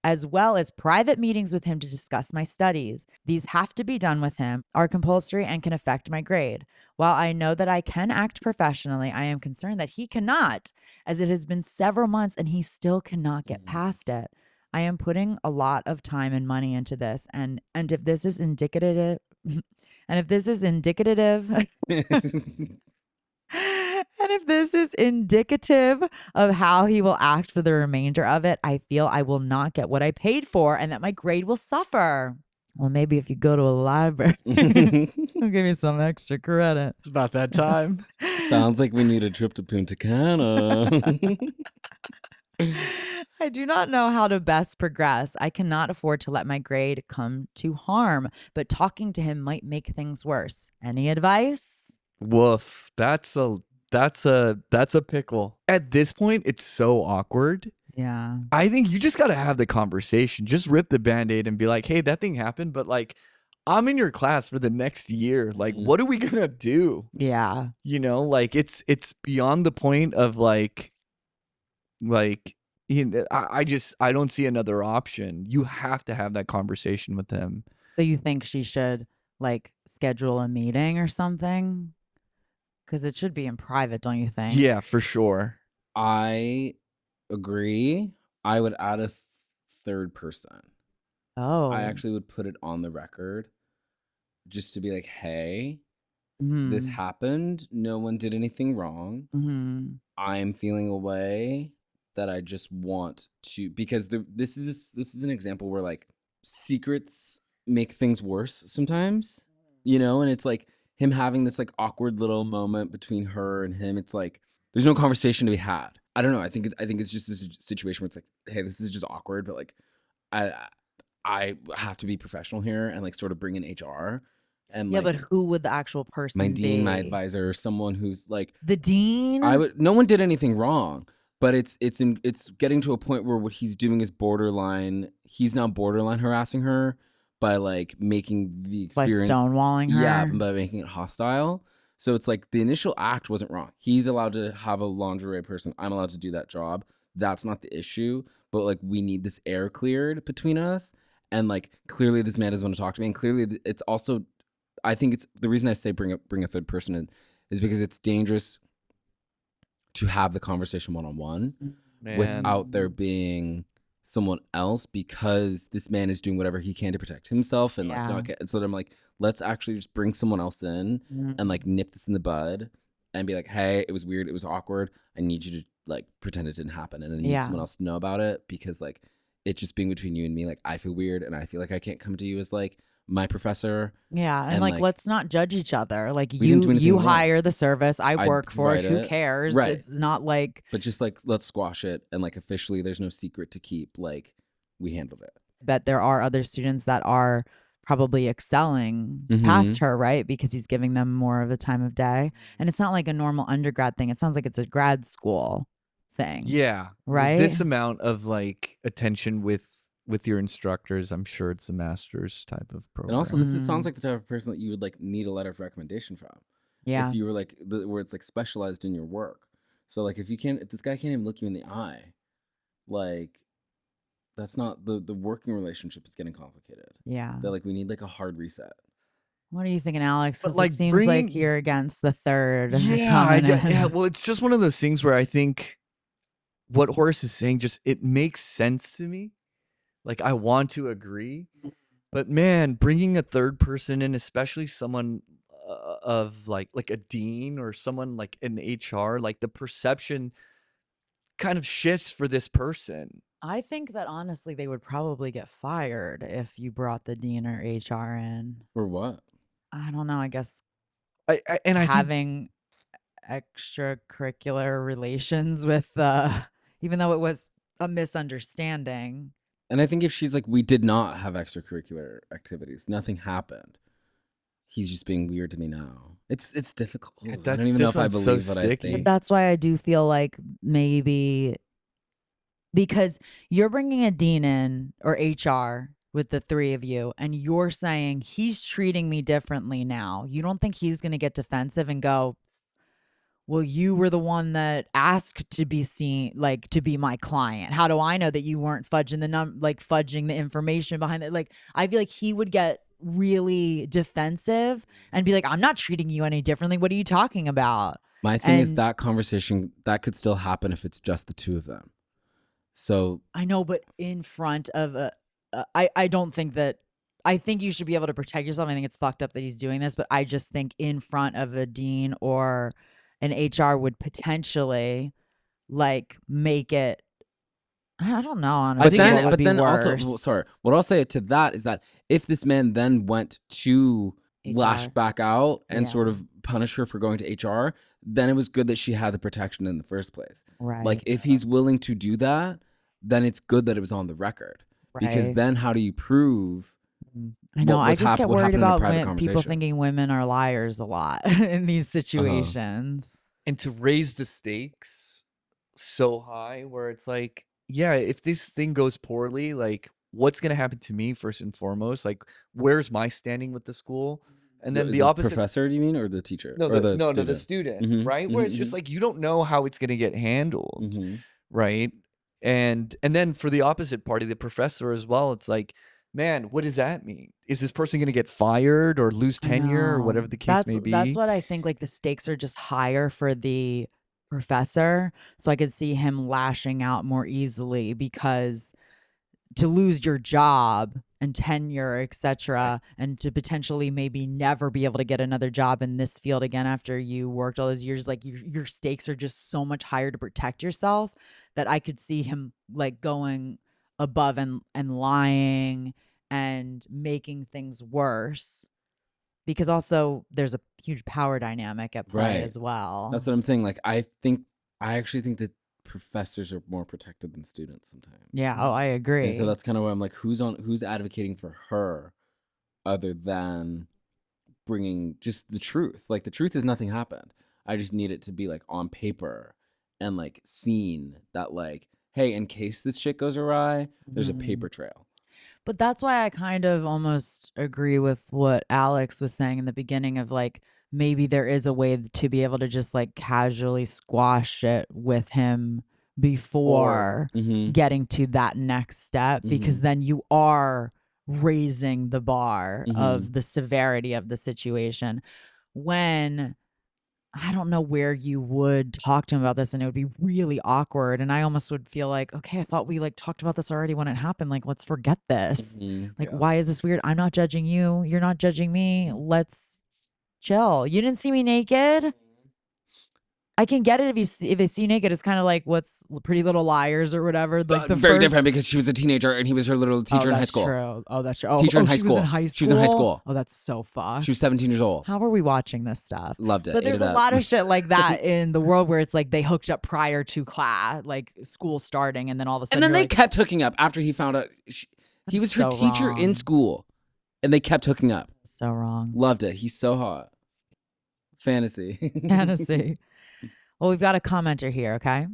as well as private meetings with him to discuss my studies. These have to be done with him, are compulsory, and can affect my grade. While I know that I can act professionally, I am concerned that he cannot, as it has been several months and he still cannot get past it. I am putting a lot of time and money into this, and if this is indicative, and if this is indicative of how he will act for the remainder of it, I feel I will not get what I paid for and that my grade will suffer. Well, maybe if you go to a library, they'll give you some extra credit. It's about that time. Sounds like we need a trip to Punta Cana. I do not know how to best progress. I cannot afford to let my grade come to harm, but talking to him might make things worse. Any advice? Woof. That's a pickle. At this point, it's so awkward. Yeah. I think you just got to have the conversation. Just rip the Band-Aid and be like, hey, that thing happened, but like, I'm in your class for the next year. Like, what are we going to do? Yeah. You know, like it's beyond the point of like, you know, I don't see another option. You have to have that conversation with him. So you think she should like schedule a meeting or something? Because it should be in private, don't you think? Yeah, for sure. I agree. I would add a third person. Oh. I actually would put it on the record just to be like, hey, this happened. No one did anything wrong. I'm feeling a way that I just want to, because this is an example where like secrets make things worse sometimes, you know, and it's like him having this like awkward little moment between her and him. It's like there's no conversation to be had. I don't know. I think it's just this situation where it's like, hey, this is just awkward, but like I have to be professional here and like sort of bring in HR. And yeah, like, but who would the actual person my be? dean, my advisor, someone who's like the dean? no one did anything wrong, but it's getting to a point where what he's doing is borderline. He's now borderline harassing her by like making the experience, by stonewalling her. Yeah, by making it hostile. So it's like the initial act wasn't wrong. He's allowed to have a lingerie person. I'm allowed to do that job. That's not the issue. But like we need this air cleared between us. And like clearly this man doesn't want to talk to me. And clearly it's also, I think it's the reason I say bring a third person in is because it's dangerous to have the conversation one-on-one without there being someone else because this man is doing whatever he can to protect himself and like Yeah. not get. And so I'm like, let's actually just bring someone else in and like nip this in the bud and be like, hey, it was weird, it was awkward. I need you to like pretend it didn't happen, and I need someone else to know about it because like it's just being between you and me. Like I feel weird, and I feel like I can't come to you as like my professor. Yeah, and like let's not judge each other. Like we didn't do anything you wrong. hire the service, I I'd work for it. write Who it. cares? Right. It's not like. But just like let's squash it, and like officially, there's no secret to keep. Like we handled it. Bet there are other students that are probably excelling past her, right? Because he's giving them more of the time of day, and it's not like a normal undergrad thing. It sounds like it's a grad school thing. Yeah. Right. This amount of like attention with your instructors, I'm sure it's a master's type of program. And also, this sounds like the type of person that you would like need a letter of recommendation from. Yeah. If you were like where it's like specialized in your work. So like if this guy can't even look you in the eye, like that's not the working relationship is getting complicated. Yeah. That like we need like a hard reset. What are you thinking, Alex? But, 'Cause like, it seems like you're against the third. Yeah, well, it's just one of those things where I think what Horace is saying it makes sense to me. Like I want to agree, but man, bringing a third person in, especially someone of like a dean or someone like in HR, like the perception kind of shifts for this person. I think that honestly, they would probably get fired if you brought the dean or HR in. For what? I don't know. I guess I think having extracurricular relations with, even though it was a misunderstanding. And I think if she's like, we did not have extracurricular activities, nothing happened. He's just being weird to me now. It's difficult. I don't even know if I believe what I think. But that's why I do feel like maybe because you're bringing a dean in or HR with the three of you, and you're saying he's treating me differently now. You don't think he's going to get defensive and go, well, you were the one that asked to be seen, like to be my client. How do I know that you weren't fudging fudging the information behind it? Like, I feel like he would get really defensive and be like, I'm not treating you any differently. What are you talking about? My thing is that conversation that could still happen if it's just the two of them. So I know, but in front of I don't think that. I think you should be able to protect yourself. I think it's fucked up that he's doing this, but I just think in front of a dean or an HR would potentially like make it. I don't know, honestly. But then also, sorry, what I'll say to that is that if this man then went to lash back out and sort of punish her for going to HR, then it was good that she had the protection in the first place. Right. Like if he's willing to do that, then it's good that it was on the record. Right. Because then how do you prove? I know. I just get worried about people thinking women are liars a lot in these situations. And to raise the stakes so high where it's like, yeah, if this thing goes poorly, like what's going to happen to me first and foremost? Like, where's my standing with the school? And then the opposite professor, do you mean, or the teacher? No, or the student, right? Where it's just like, you don't know how it's going to get handled, right? And then for the opposite party, the professor as well, it's like, man, what does that mean? Is this person going to get fired or lose tenure or whatever the case may be? That's what I think. Like the stakes are just higher for the professor. So I could see him lashing out more easily because to lose your job and tenure, etc., and to potentially maybe never be able to get another job in this field again after you worked all those years, like your stakes are just so much higher to protect yourself that I could see him like going above and lying and making things worse, because also there's a huge power dynamic at play as well. That's what I'm saying. Like I actually think that professors are more protected than students sometimes. Yeah. Oh, I agree. And so that's kind of why I'm like, who's advocating for her other than bringing just the truth? Like the truth is nothing happened. I just need it to be like on paper and like seen that like, hey, in case this shit goes awry, there's a paper trail. But that's why I kind of almost agree with what Alex was saying in the beginning of like, maybe there is a way to be able to just like casually squash it with him before getting to that next step, because then you are raising the bar of the severity of the situation. When I don't know where you would talk to him about this and it would be really awkward. And I almost would feel like, okay, I thought we like talked about this already when it happened. Like, let's forget this. Like, Yeah. why is this weird? I'm not judging you. You're not judging me. Let's chill. You didn't see me naked. I can get it if they see you naked. It's kind of like what's Pretty Little Liars or whatever. Like the Very first. different because she was a teenager and he was her little teacher in high that's school. True. Oh, that's true. Oh, Teacher in high she was school. in high She was in high school. Oh, that's so fucked. She was 17 years old. How are we watching this stuff? Loved it. But Ate there's it a up. lot of shit like that in the world where it's like they hooked up prior to class, like school starting, and then all of a sudden And then you're they like, kept hooking up after he found out he was her so teacher in wrong. school. And they kept hooking up. So wrong. Loved it. He's so hot. Fantasy. Fantasy. Well, we've got a commenter here, okay?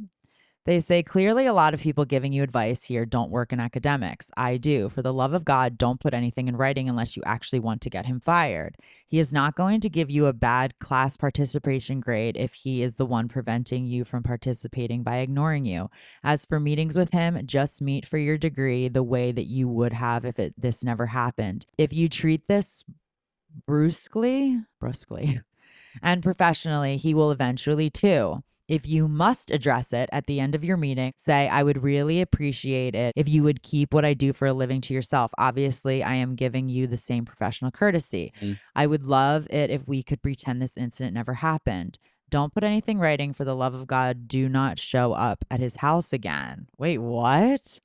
They say, clearly a lot of people giving you advice here don't work in academics. I do. For the love of God, don't put anything in writing unless you actually want to get him fired. He is not going to give you a bad class participation grade if he is the one preventing you from participating by ignoring you. As for meetings with him, just meet for your degree the way that you would have if this never happened. If you treat this brusquely, and professionally, he will eventually too. If you must address it at the end of your meeting, say, I would really appreciate it if you would keep what I do for a living to yourself. Obviously, I am giving you the same professional courtesy. I would love it if we could pretend this incident never happened. Don't put anything writing. For the love of God, do not show up at his house again. Wait, what?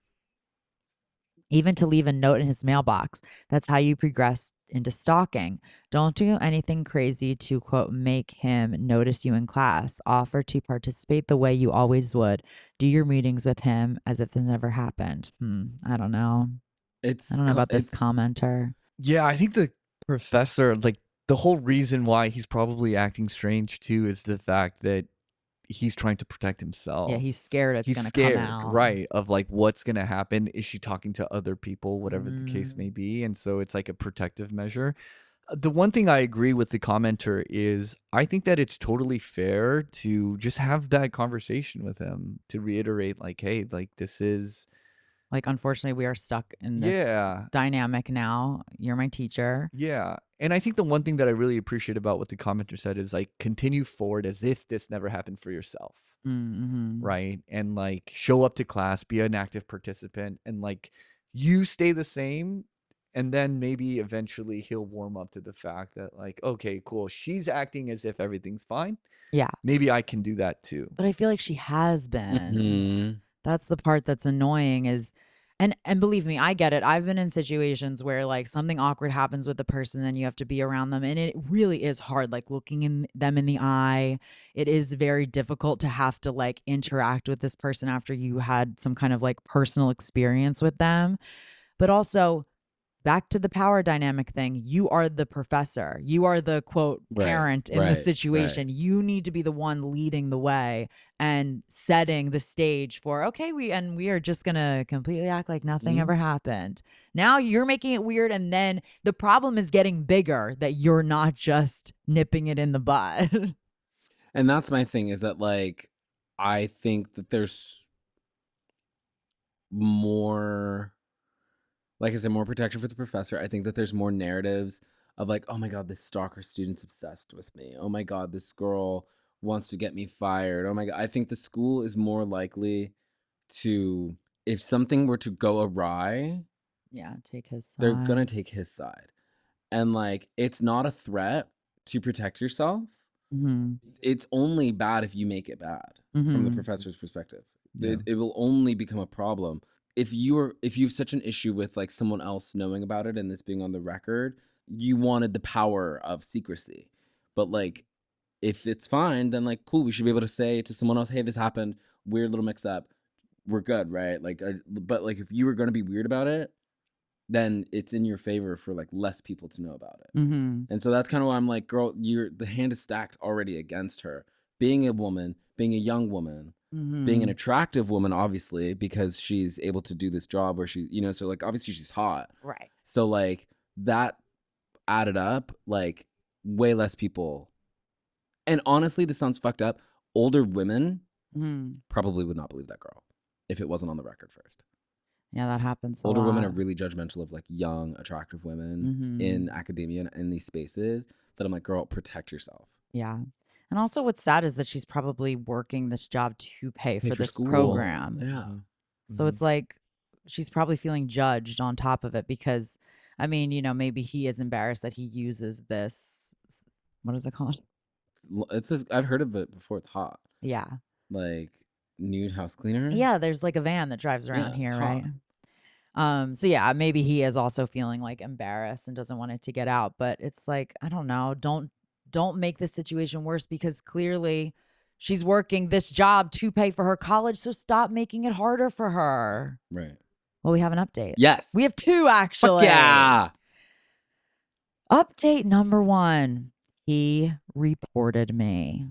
Even to leave a note in his mailbox. That's how you progress into stalking. Don't do anything crazy to, quote, make him notice you in class. Offer to participate the way you always would. Do your meetings with him as if this never happened. I don't know. I don't know about this commenter. Yeah, I think the professor, like the whole reason why he's probably acting strange too is the fact that he's trying to protect himself. Yeah, he's scared it's He's gonna scared, come out. right? Of like what's gonna happen. Is she talking to other people, whatever the case may be? And so it's like a protective measure. The one thing I agree with the commenter is I think that it's totally fair to just have that conversation with him to reiterate, like, hey, like this is Like, unfortunately, we are stuck in this dynamic now. You're my teacher. Yeah. And I think the one thing that I really appreciate about what the commenter said is like continue forward as if this never happened for yourself. Right. And like show up to class, be an active participant, and like you stay the same. And then maybe eventually he'll warm up to the fact that like, okay, cool. She's acting as if everything's fine. Yeah. Maybe I can do that too. But I feel like she has been. That's the part that's annoying is, and believe me, I get it. I've been in situations where like something awkward happens with the person, then you have to be around them. And it really is hard, like looking them in the eye. It is very difficult to have to like interact with this person after you had some kind of like personal experience with them. But also, back to the power dynamic thing. You are the professor. You are the, quote, parent in the situation. You need to be the one leading the way and setting the stage for, okay, we are just going to completely act like nothing ever happened. Now you're making it weird. And then the problem is getting bigger that you're not just nipping it in the bud. And that's my thing is that like, I think that there's more, like I said, more protection for the professor. I think that there's more narratives of like, oh my God, this stalker student's obsessed with me. Oh my God, this girl wants to get me fired. Oh my God. I think the school is more likely to, if something were to go awry, take his side. They're going to take his side. And like, it's not a threat to protect yourself. It's only bad if you make it bad from the professor's perspective. It will only become a problem if you have such an issue with like someone else knowing about it and this being on the record. You wanted the power of secrecy, but like if it's fine, then like cool, we should be able to say to someone else, hey, this happened, weird little mix up, we're good, right? Like but like if you were going to be weird about it, then it's in your favor for like less people to know about it. And so that's kind of why I'm like, girl, the hand is stacked already against her, being a woman, being a young woman, being an attractive woman, obviously, because she's able to do this job where she, so like obviously she's hot, right? So like that added up, like way less people. And honestly, this sounds fucked up, older women probably would not believe that girl if it wasn't on the record first. Yeah, that happens a Older lot. women are really judgmental of like young, attractive women in academia and in these spaces that I'm like, girl, protect yourself. Yeah. And also what's sad is that she's probably working this job to pay for this school. program. Yeah. So it's like she's probably feeling judged on top of it because, I mean, you know, maybe he is embarrassed that he uses this. What is it called? I've heard of it before. It's hot. Yeah. Like nude house cleaner. Yeah, there's like a van that drives around Yeah, here, it's right? hot. So yeah, maybe he is also feeling like embarrassed and doesn't want it to get out, but it's like, I don't know, don't make the situation worse because clearly she's working this job to pay for her college, so stop making it harder for her. Right. Well, we have an update. Yes. We have two actually. Fuck yeah. Update number 1. He reported me.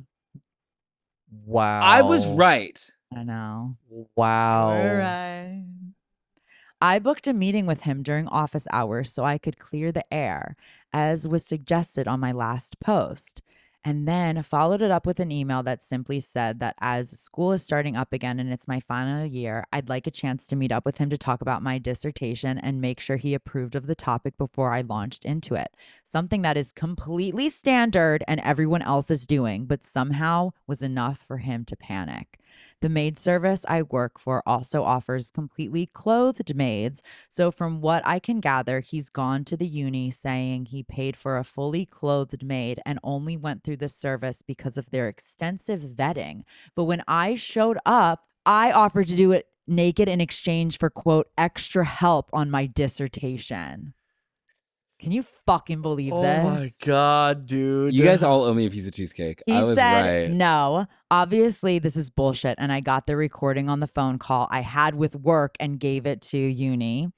Wow. I was right. I know. Wow. All right. I booked a meeting with him during office hours so I could clear the air, as was suggested on my last post, and then followed it up with an email that simply said that as school is starting up again and it's my final year, I'd like a chance to meet up with him to talk about my dissertation and make sure he approved of the topic before I launched into it. Something that is completely standard and everyone else is doing, but somehow was enough for him to panic. The maid service I work for also offers completely clothed maids. So, from what I can gather, he's gone to the uni saying he paid for a fully clothed maid and only went through the service because of their extensive vetting. But when I showed up, I offered to do it naked in exchange for, quote, extra help on my dissertation. Can you fucking believe Oh this? my God, dude. You guys all owe me a piece of cheesecake. He I was said, right. no, obviously this is bullshit. And I got the recording on the phone call I had with work and gave it to uni,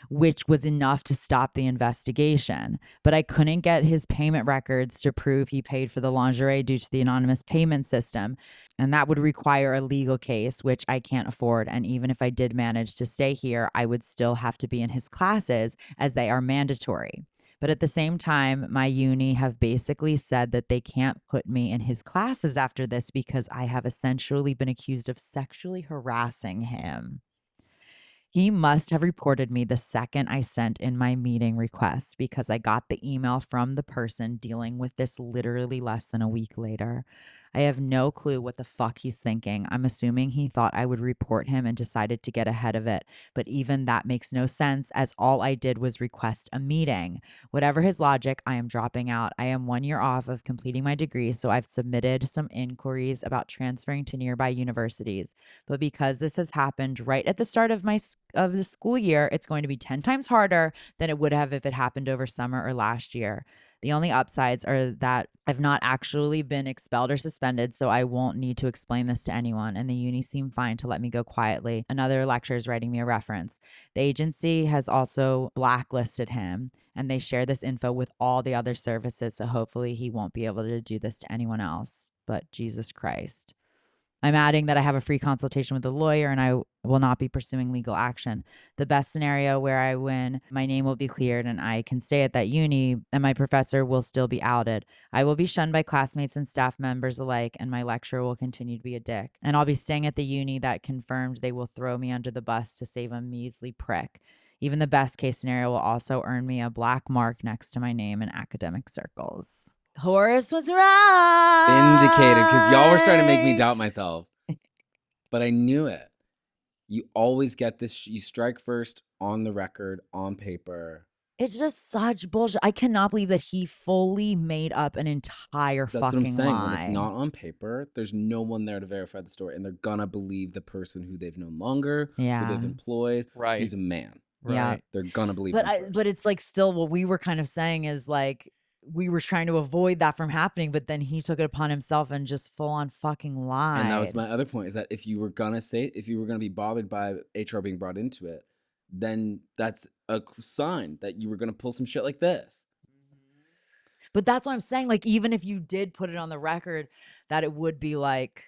which was enough to stop the investigation. But I couldn't get his payment records to prove he paid for the lingerie due to the anonymous payment system. And that would require a legal case, which I can't afford. And even if I did manage to stay here, I would still have to be in his classes as they are mandatory. But at the same time, my uni have basically said that they can't put me in his classes after this because I have essentially been accused of sexually harassing him. He must have reported me the second I sent in my meeting request because I got the email from the person dealing with this literally less than a week later. I have no clue what the fuck he's thinking. I'm assuming he thought I would report him and decided to get ahead of it. But even that makes no sense as all I did was request a meeting. Whatever his logic, I am dropping out. I am 1 year off of completing my degree, so I've submitted some inquiries about transferring to nearby universities. But because this has happened right at the start of the school year, it's going to be 10 times harder than it would have if it happened over summer or last year. The only upsides are that I've not actually been expelled or suspended, so I won't need to explain this to anyone, and the uni seemed fine to let me go quietly. Another lecturer is writing me a reference. The agency has also blacklisted him, and they share this info with all the other services, so hopefully he won't be able to do this to anyone else. But Jesus Christ. I'm adding that I have a free consultation with a lawyer and I will not be pursuing legal action. The best scenario where I win, my name will be cleared and I can stay at that uni and my professor will still be outed. I will be shunned by classmates and staff members alike and my lecturer will continue to be a dick. And I'll be staying at the uni that confirmed they will throw me under the bus to save a measly prick. Even the best case scenario will also earn me a black mark next to my name in academic circles. Horace was right. Vindicated, because y'all were starting to make me doubt myself. But I knew it. You always get this. You strike first on the record, on paper. It's just such bullshit. I cannot believe that he fully made up an entire That's fucking what I'm saying. lie. When it's not on paper, there's no one there to verify the story. And they're going to believe the person who they've known longer, who Yeah. they've employed, Right. who's a man. Yeah. Right. They're going to believe him first. But it's like still what we were kind of saying is like we were trying to avoid that from happening, but then he took it upon himself and just full on fucking lied. And that was my other point, is that if you were going to be bothered by HR being brought into it, then that's a sign that you were going to pull some shit like this. But that's what I'm saying. Like, even if you did put it on the record, that it would be like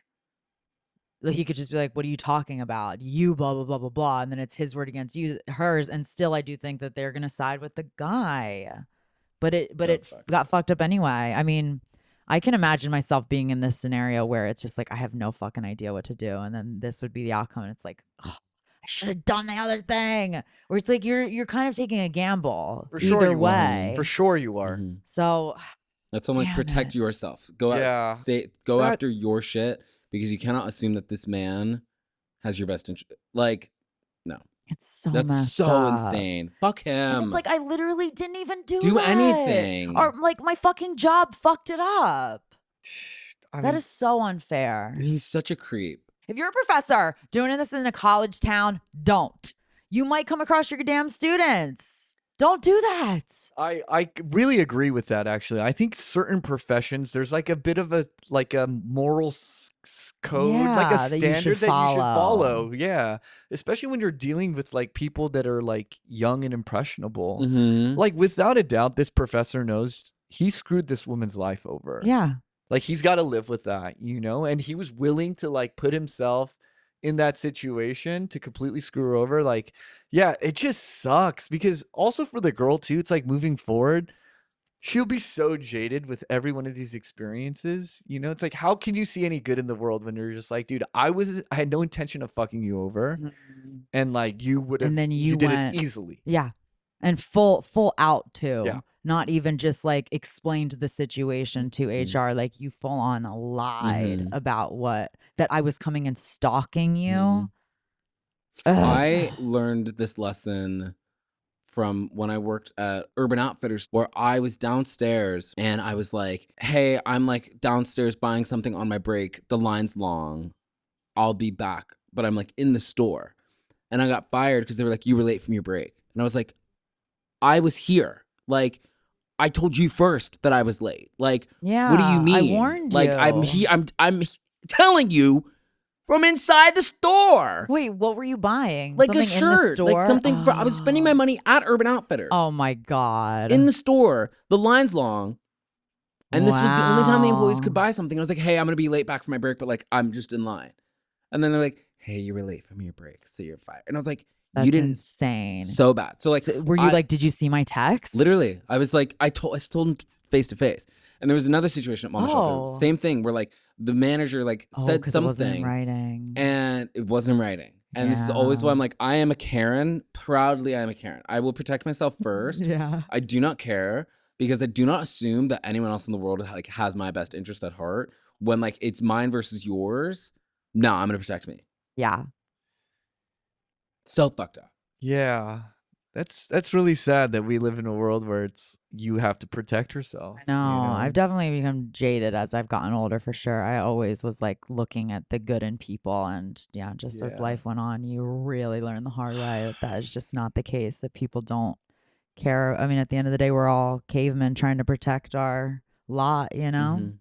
he could just be like, what are you talking about? You blah, blah, blah, blah, blah. And then it's his word against hers. And still, I do think that they're going to side with the guy. But it got fucked up anyway. I mean, I can imagine myself being in this scenario where it's just like, I have no fucking idea what to do. And then this would be the outcome. And it's like, oh, I should have done the other thing. Where it's like, you're kind of taking a gamble. For sure either you way. are. For sure you are. Mhm. So That's why I'm like, Damn protect it. yourself. Go Yeah. go That- after your shit, because you cannot assume that this man has your best interest. Like, no. It's so That's messed so up. insane. Fuck him. And it's like I literally didn't even do Do that. anything. Or like my fucking job fucked it up. I That mean, is so unfair. He's such a creep. If you're a professor doing this in a college town, don't. You might come across your damn students. Don't do that. I really agree with that, actually. I think certain professions, there's like a bit of a moral code, like a Yeah, that you should standard that you should follow. follow. Yeah. Especially when you're dealing with like people that are like young and impressionable. Mm-hmm. Like without a doubt, this professor knows he screwed this woman's life over. Yeah. Like he's got to live with that, and he was willing to like put himself in that situation to completely screw her over. Like, yeah, it just sucks, because also for the girl too, it's like moving forward, she'll be so jaded with every one of these experiences. It's like, how can you see any good in the world when you're just like, dude, I had no intention of fucking you over, and like you would have, And then you did went it easily. Yeah. And full out too. Yeah. Not even just like explained the situation to Mhm. HR. Like you full on lied Mhm. about that I was coming and stalking you. Mhm. Ugh. I learned this lesson from when I worked at Urban Outfitters, where I was downstairs and I was like, hey, I'm like downstairs buying something on my break. The line's long. I'll be back. But I'm like in the store. And I got fired because they were like, you were late from your break. And I was like, I was here. Like, I told you first that I was late. Like, Yeah. what do you mean? I warned like, you. I'm telling you from inside the store. Wait, what were you buying? Like Something a shirt, in the store? like something. I was spending my money at Urban Outfitters. Oh my God. In the store, the line's long, and this was the only time the employees could Wow. buy something. I was like, hey, I'm gonna be late back for my break, but like I'm just in line. And then they're like, hey, you were late from your break, so you're fired. And I was like, That's you didn't. insane. So bad. So like, Were you like, did you see my text? literally, I was like, I told him face to face. And there was another situation at Mama Shelter, Oh. same thing, where like the manager like said 'cause it wasn't in something, writing. and it wasn't in writing. And this is always why Yeah. I'm like, I am a Karen. Proudly, I am a Karen. I will protect myself first. Yeah. I do not care, because I do not assume that anyone else in the world like has my best interest at heart. When like it's mine versus yours, no, I'm gonna protect me. Yeah. So fucked up. Yeah. That's really sad that we live in a world where you have to protect yourself. No, I've definitely become jaded as I've gotten older, for sure. I always was like looking at the good in people, and just as Yeah. life went on, you really learn the hard way that is just not the case, that people don't care. I mean, at the end of the day, we're all cavemen trying to protect our lot, Mhm.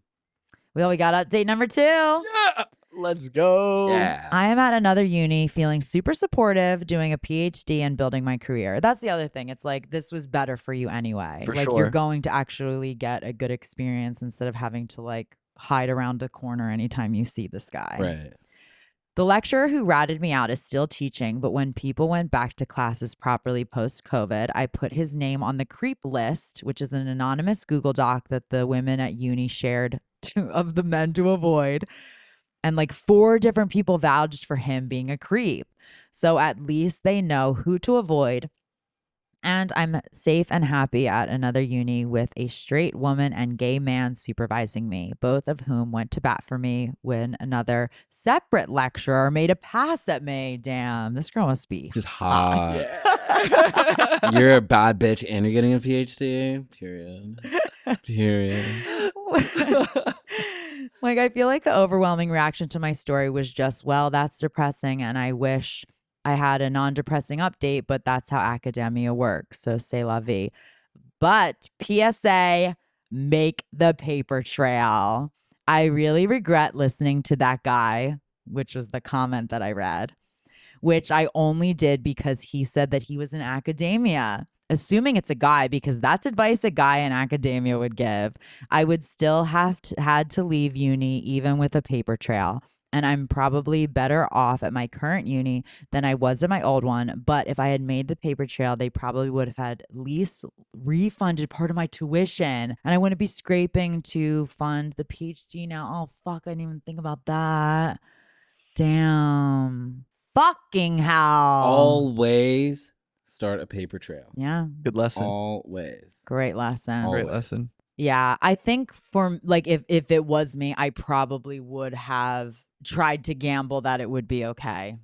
Well, we got update number 2. Yeah. Let's go. Yeah. I am at another uni feeling super supportive, doing a PhD and building my career. That's the other thing. It's like, this was better for you anyway. For like sure. you're going to actually get a good experience instead of having to like hide around a corner anytime you see this guy. Right. The lecturer who ratted me out is still teaching, but when people went back to classes properly post-COVID, I put his name on the creep list, which is an anonymous Google Doc that the women at uni shared of the men to avoid. And like 4 different people vouched for him being a creep. So at least they know who to avoid. And I'm safe and happy at another uni with a straight woman and gay man supervising me, both of whom went to bat for me when another separate lecturer made a pass at me. Damn, this girl must be Just hot. Yeah. You're a bad bitch and you're getting a PhD. Period. Period. Like, I feel like the overwhelming reaction to my story was just, well, that's depressing, and I wish I had a non-depressing update, but that's how academia works. So c'est la vie. But PSA, make the paper trail. I really regret listening to that guy, which was the comment that I read, which I only did because he said that he was in academia. Assuming it's a guy, because that's advice a guy in academia would give. I would still had to leave uni even with a paper trail. And I'm probably better off at my current uni than I was at my old one. But if I had made the paper trail, they probably would have had at least refunded part of my tuition. And I wouldn't be scraping to fund the PhD now. Oh, fuck. I didn't even think about that. Damn. Fucking hell. Always start a paper trail. Yeah. Good lesson. Always. Great lesson. Great Always. lesson. Yeah, I think for like if it was me, I probably would have tried to gamble that it would be okay.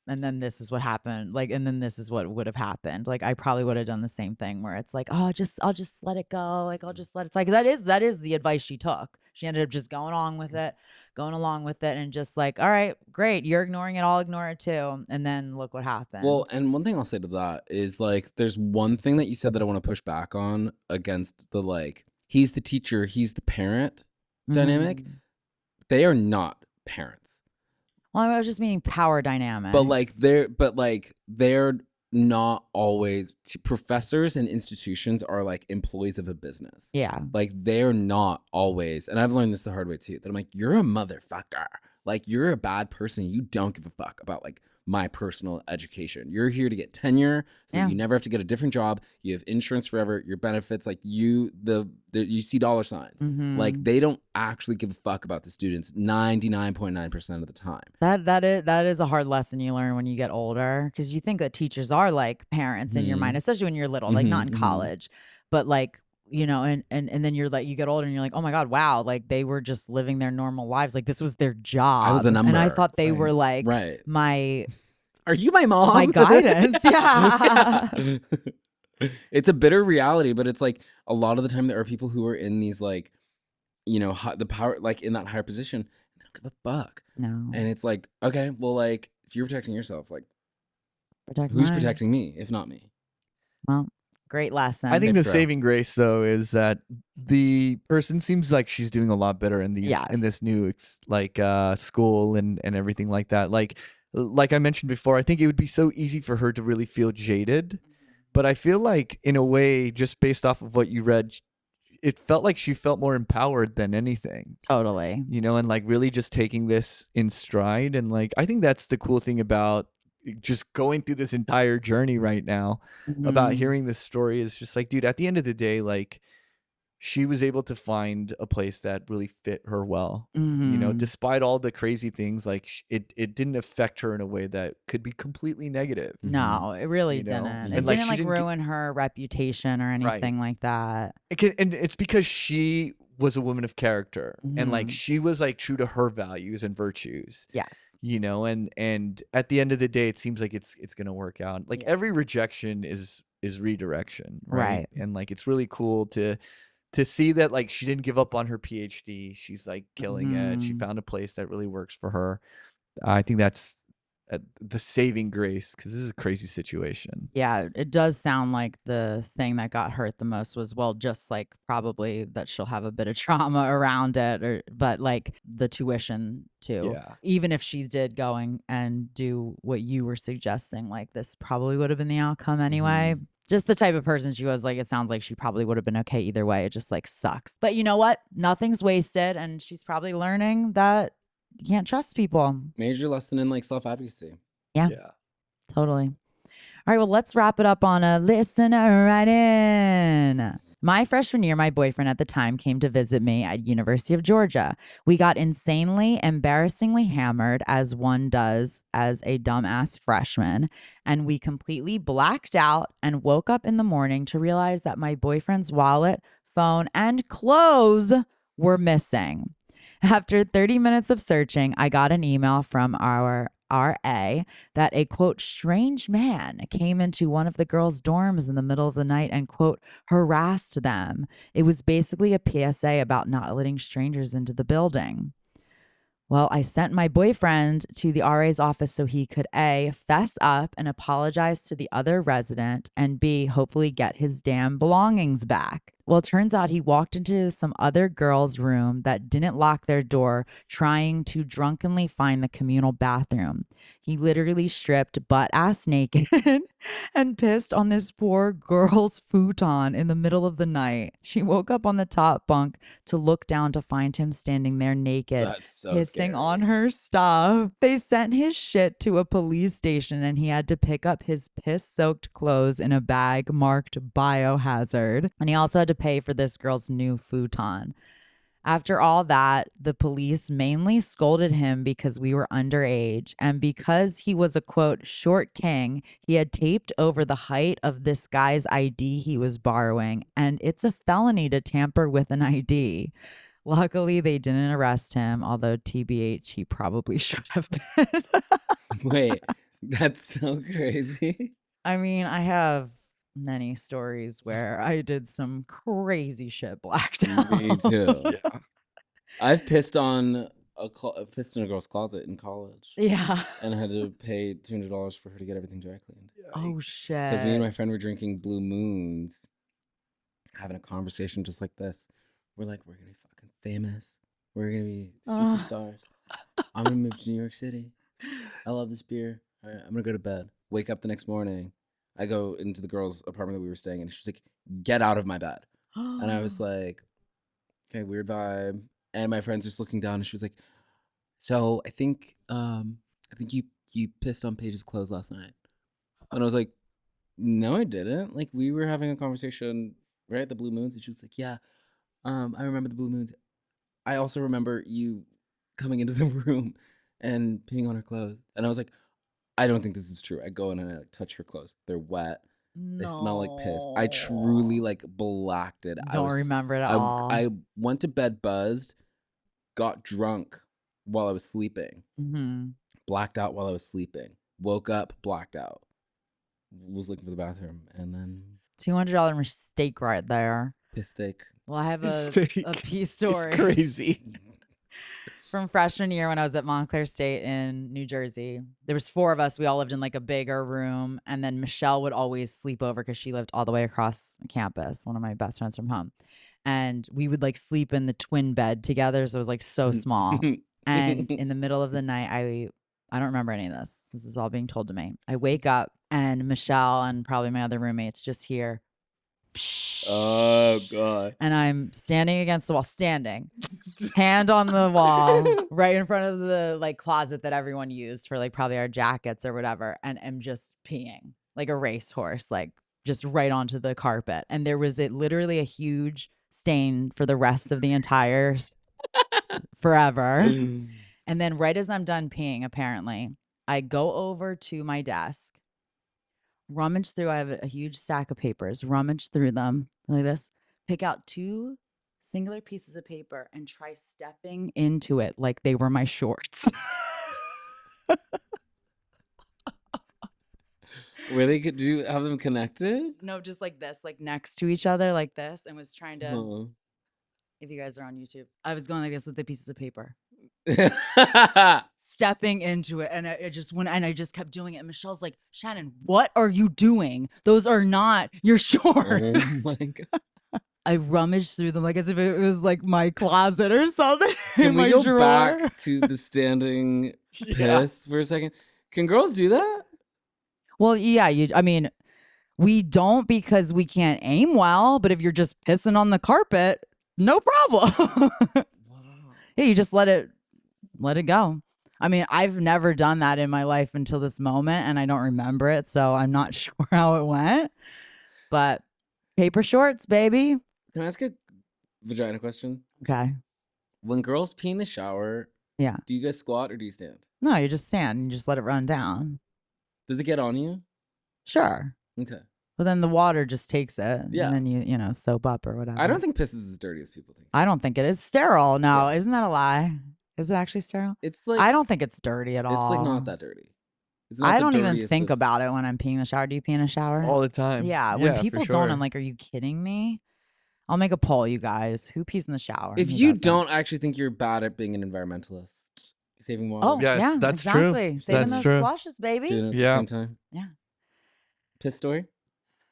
And then this is what happened. Like, and then this is what would have happened. Like, I probably would have done the same thing where it's like, oh, I'll just let it go. Like, I'll just let it slide. 'Cause that is the advice she took. She ended up just going along with it, and just like, all right, great, you're ignoring it. I'll ignore it too. And then look what Well, happened. and one thing I'll say to that is like, there's one thing that you said that I want to push back on against the like, he's the teacher, he's the parent dynamic. Mhm. They are not parents. Well, I was just meaning power dynamics. But they're not always professors and institutions are like employees of a business. Yeah. Like they're not always, and I've learned this the hard way too, that I'm like, you're a motherfucker. Like you're a bad person. You don't give a fuck about like my personal education. You're here to get tenure so that you never have to get a different job. You have insurance forever, your benefits, like you see dollar signs. Like they don't actually give a fuck about the students 99.9% of the time. That is a hard lesson you learn when you get older, because you think that teachers are like parents in your mind, especially when you're little, like not in college, but like, and then you're like, you get older and you're like, oh my God, wow, like they were just living their normal lives, like this was their job. I was a number. And I thought they were like my Are you my mom? my guidance. Yeah. It's a bitter reality, but it's like a lot of the time there are people who are in these like, the power, like in that higher position, they don't give a fuck. No. And it's like, okay, well, like if you're protecting yourself, like Protect who's mine. protecting me if not me? Well, great lesson. I think the True. saving grace though is that the person seems like she's doing a lot better in these in this new school and everything like that. Like I mentioned before, I think it would be so easy for her to really feel jaded, but I feel like in a way, just based off of what you read, it felt like she felt more empowered than anything. Totally. And like really just taking this in stride. And like, I think that's the cool thing about just going through this entire journey right now, about hearing this story, is just like, dude, at the end of the day, like she was able to find a place that really fit her well, despite all the crazy things. Like it didn't affect her in a way that could be completely negative. No, it really didn't. It like, didn't she like didn't ruin her reputation or anything like that. And it's because she was a woman of character, and like she was like true to her values and virtues. Yes. And at the end of the day, it seems like it's gonna work out. Like every rejection is redirection, right? And like it's really cool to see that like she didn't give up on her PhD. She's like killing it. She found a place that really works for her. I think that's the saving grace, because this is a crazy situation. Yeah, it does sound like the thing that got hurt the most was, well, just like probably that she'll have a bit of trauma around it, but like the tuition too. Yeah. Even if she did going and do what you were suggesting, like this probably would have been the outcome anyway. Just the type of person she was, like it sounds like she probably would have been okay either way. It just like sucks. But you know what? Nothing's wasted, and she's probably learning that you can't trust people. Major lesson in like self-advocacy. Yeah. Totally. All right, well, let's wrap it up on a listener write-in. My freshman year, my boyfriend at the time came to visit me at University of Georgia. We got insanely, embarrassingly hammered, as one does as a dumbass freshman, and we completely blacked out and woke up in the morning to realize that my boyfriend's wallet, phone, and clothes were missing. After 30 minutes of searching, I got an email from our RA that a, quote, strange man came into one of the girls' dorms in the middle of the night and, quote, harassed them. It was basically a PSA about not letting strangers into the building. Well, I sent my boyfriend to the RA's office so he could A, fess up and apologize to the other resident, and B, hopefully get his damn belongings back. Well, it turns out he walked into some other girl's room that didn't lock their door, trying to drunkenly find the communal bathroom. He literally stripped butt-ass naked and pissed on this poor girl's futon in the middle of the night. She woke up on the top bunk to look down to find him standing there naked, pissing on her stuff. They sent his shit to a police station, and he had to pick up his piss-soaked clothes in a bag marked biohazard. And he also had to pay for this girl's new futon. After all that, the police mainly scolded him because we were underage. And because he was a quote, short king, he had taped over the height of this guy's ID he was borrowing. And it's a felony to tamper with an ID. Luckily, they didn't arrest him, although TBH, he probably should have been. Wait, that's so crazy. I mean, I have many stories where I did some crazy shit blacked out. Me too. Yeah. I've pissed in a girl's closet in college. Yeah. And I had to pay $200 for her to get everything dry cleaned. Oh, shit. Because me and my friend were drinking Blue Moons, having a conversation just like this. We're like, we're gonna be fucking famous. We're gonna be superstars. I'm gonna move to New York City. I love this beer. All right, I'm gonna go to bed. Wake up the next morning. I go into the girl's apartment that we were staying in. She was like, get out of my bed. And I was like, okay, weird vibe. And my friend's just looking down and she was like, so I think you pissed on Paige's clothes last night. And I was like, no, I didn't. Like, we were having a conversation, right, at the Blue Moons. And she was like, yeah, I remember the Blue Moons. I also remember you coming into the room and peeing on her clothes. And I was like, I don't think this is true. I go in and I like touch her clothes. They're wet. They smell like piss. I truly like blacked it. Don't remember it at all. I went to bed buzzed, got drunk while I was sleeping, blacked out while I was sleeping, woke up, blacked out, was looking for the bathroom, and then $200 mistake right there. piss steak. Well, I have a Mistake. piece story It's crazy. from freshman year when I was at Montclair State in New Jersey. There was 4 of us. We all lived in like a bigger room. And then Michelle would always sleep over because she lived all the way across campus, one of my best friends from home. And we would like sleep in the twin bed together. So it was like so small. And in the middle of the night, I don't remember any of this. This is all being told to me. I wake up and Michelle and probably my other roommates just hear, Oh god. and I'm standing against the wall, hand on the wall, right in front of the like closet that everyone used for like probably our jackets or whatever, and am just peeing like a racehorse, like just right onto the carpet. And there was literally a huge stain for the rest of the entire forever. And then right as I'm done peeing, apparently, I go over to my desk, rummage through. I have a huge stack of papers, rummage through them like this, pick out 2 singular pieces of paper and try stepping into it like they were my shorts. Where they could have them connected? No, just like this, like next to each other like this, and was trying to, Uh-huh. if you guys are on YouTube, I was going like this with the pieces of paper. Stepping into it, and it just went, and I just kept doing it. And Michelle's like, Shannon, what are you doing? Those are not your shorts. Oh my god. I rummaged through them like as if it was like my closet or something. Can in my we go drawer. back to the standing piss for a second? Can girls do that? Well, yeah, I mean, we don't because we can't aim well, but if you're just pissing on the carpet, no problem. Wow. Yeah, you just let it go. I mean, I've never done that in my life until this moment, and I don't remember it, so I'm not sure how it went. But paper shorts, baby. Can I ask a vagina question? Okay. When girls pee in the shower, Yeah. do you guys squat or do you stand? No, you just stand and you just let it run down. Does it get on you? Sure. Okay. But then the water just takes it. Yeah. And then you know, soap up or whatever. I don't think piss is as dirty as people think. I don't think it is sterile. No, Yeah. isn't that a lie? Is it actually sterile? It's like I don't think it's dirty at all. It's like not that dirty. It's not I the don't even dirtiest think of- about it when I'm peeing in the shower. Do you pee in a shower? All the time. Yeah. When for people sure. don't, I'm like, are you kidding me? I'll make a poll, you guys. Who pees in the shower? If Who you doesn't? don't actually think you're bad at being an environmentalist, saving water, Oh, Yeah, yeah, that's true. exactly. Saving That's those true. flushes, baby. doing it at Yeah. the same time. Yeah. Piss story?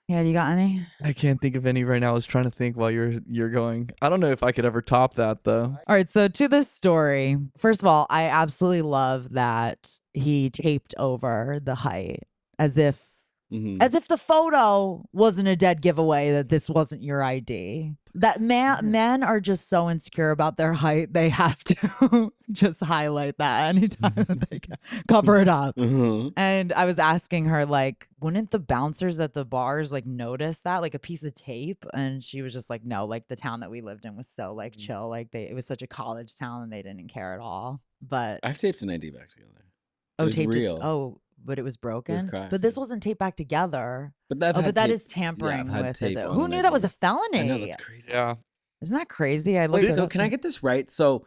Yeah, you got any? I can't think of any right now. I was trying to think while you're going. I don't know if I could ever top that though. All right, so to this story, first of all, I absolutely love that he taped over the height as if As if the photo wasn't a dead giveaway that this wasn't your ID. That men are just so insecure about their height. They have to just highlight that anytime that they can. Cover it up. And I was asking her, like, wouldn't the bouncers at the bars like notice that, like a piece of tape? And she was just like, no, like the town that we lived in was so like chill. Like it was such a college town and they didn't care at all. But I've taped an ID back together. It oh, was taped real. but it was broken. cracked, But this yeah. wasn't taped back together. But that But that tape, is tampering I've had with tape it. on Who an knew that was a ID. felony? I know, that's crazy. Yeah. Isn't that crazy? I looked Wait, it so up can I too. get this right? So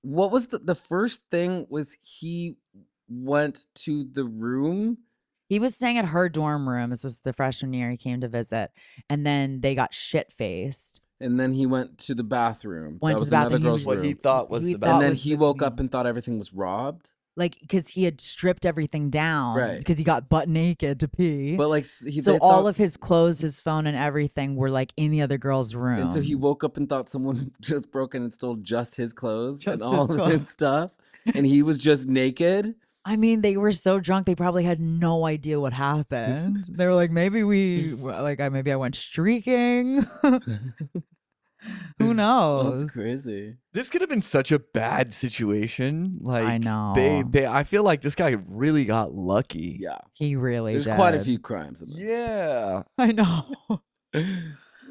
what was the first thing was he went to the room? He was staying at her dorm room. This was the freshman year he came to visit. And then they got shit-faced. And then he went to the bathroom. Went That to was the another bathroom. He girl's was- What he room. thought was He the thought And best. then was he the woke up queen. and thought everything was robbed. Like, because he had stripped everything down. Right. Because he got butt naked to pee. But like so they all thought- of his clothes, his phone, and everything were like in the other girl's room. And so he woke up and thought someone just broke in and stole just his clothes Just and all his of clothes. his stuff. And he was just naked. I mean, they were so drunk, they probably had no idea what happened. They were like, maybe maybe I went streaking. Who knows? That's crazy. This could have been such a bad situation. Like I know. They I feel like this guy really got lucky. Yeah. He really There's did. quite a few crimes in this. Yeah. I know.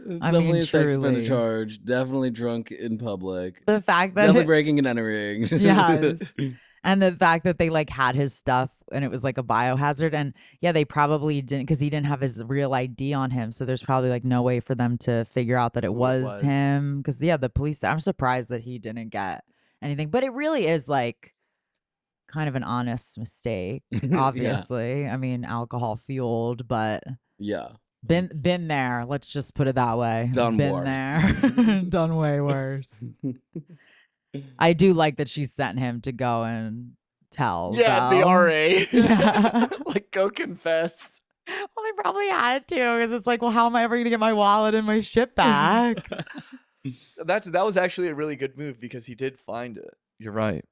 It's I definitely mean, a sex offender truly. charge. Definitely drunk in public. The fact that Definitely breaking and entering. Yes. And the fact that they like had his stuff and it was like a biohazard. And yeah, they probably didn't because he didn't have his real ID on him. So there's probably like no way for them to figure out that it Who it was was. him. Because yeah, the police, I'm surprised that he didn't get anything. But it really is like kind of an honest mistake, obviously. I mean, alcohol fueled, but Yeah. been there. Let's just put it that way. Done been worse. there. Done way worse. I do like that she sent him to go and tell. Yeah, the though. RA. Yeah. Like go confess. Well, they probably had to because it's like, well, how am I ever going to get my wallet and my shit back? That was actually a really good move because he did find it. You're right.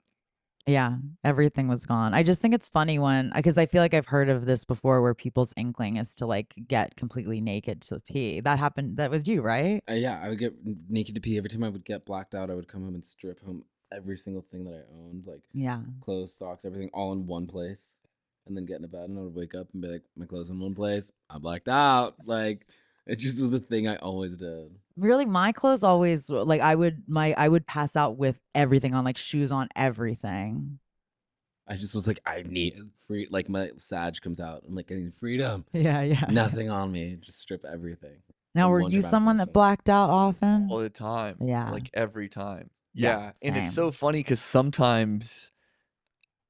Yeah, everything was gone. I just think it's funny because I feel like I've heard of this before where people's inkling is to like get completely naked to pee. That happened. That was you, right? Yeah, I would get naked to pee. Every time I would get blacked out, I would come home and strip home every single thing that I owned, like Yeah. clothes, socks, everything, all in one place. And then get in bed and I would wake up and be like, my clothes in one place. I blacked out. Like, it just was a thing I always did. Really, my clothes always like I would pass out with everything on, like shoes on, everything. I just was like, I need free. Like, my Sag comes out. I'm like, I need freedom. Yeah. Nothing on me. Just strip everything. Now, in were one you dramatic someone that motion. blacked out often? All the time. Yeah. Like every time. Yeah, Yeah. And it's same. so funny because sometimes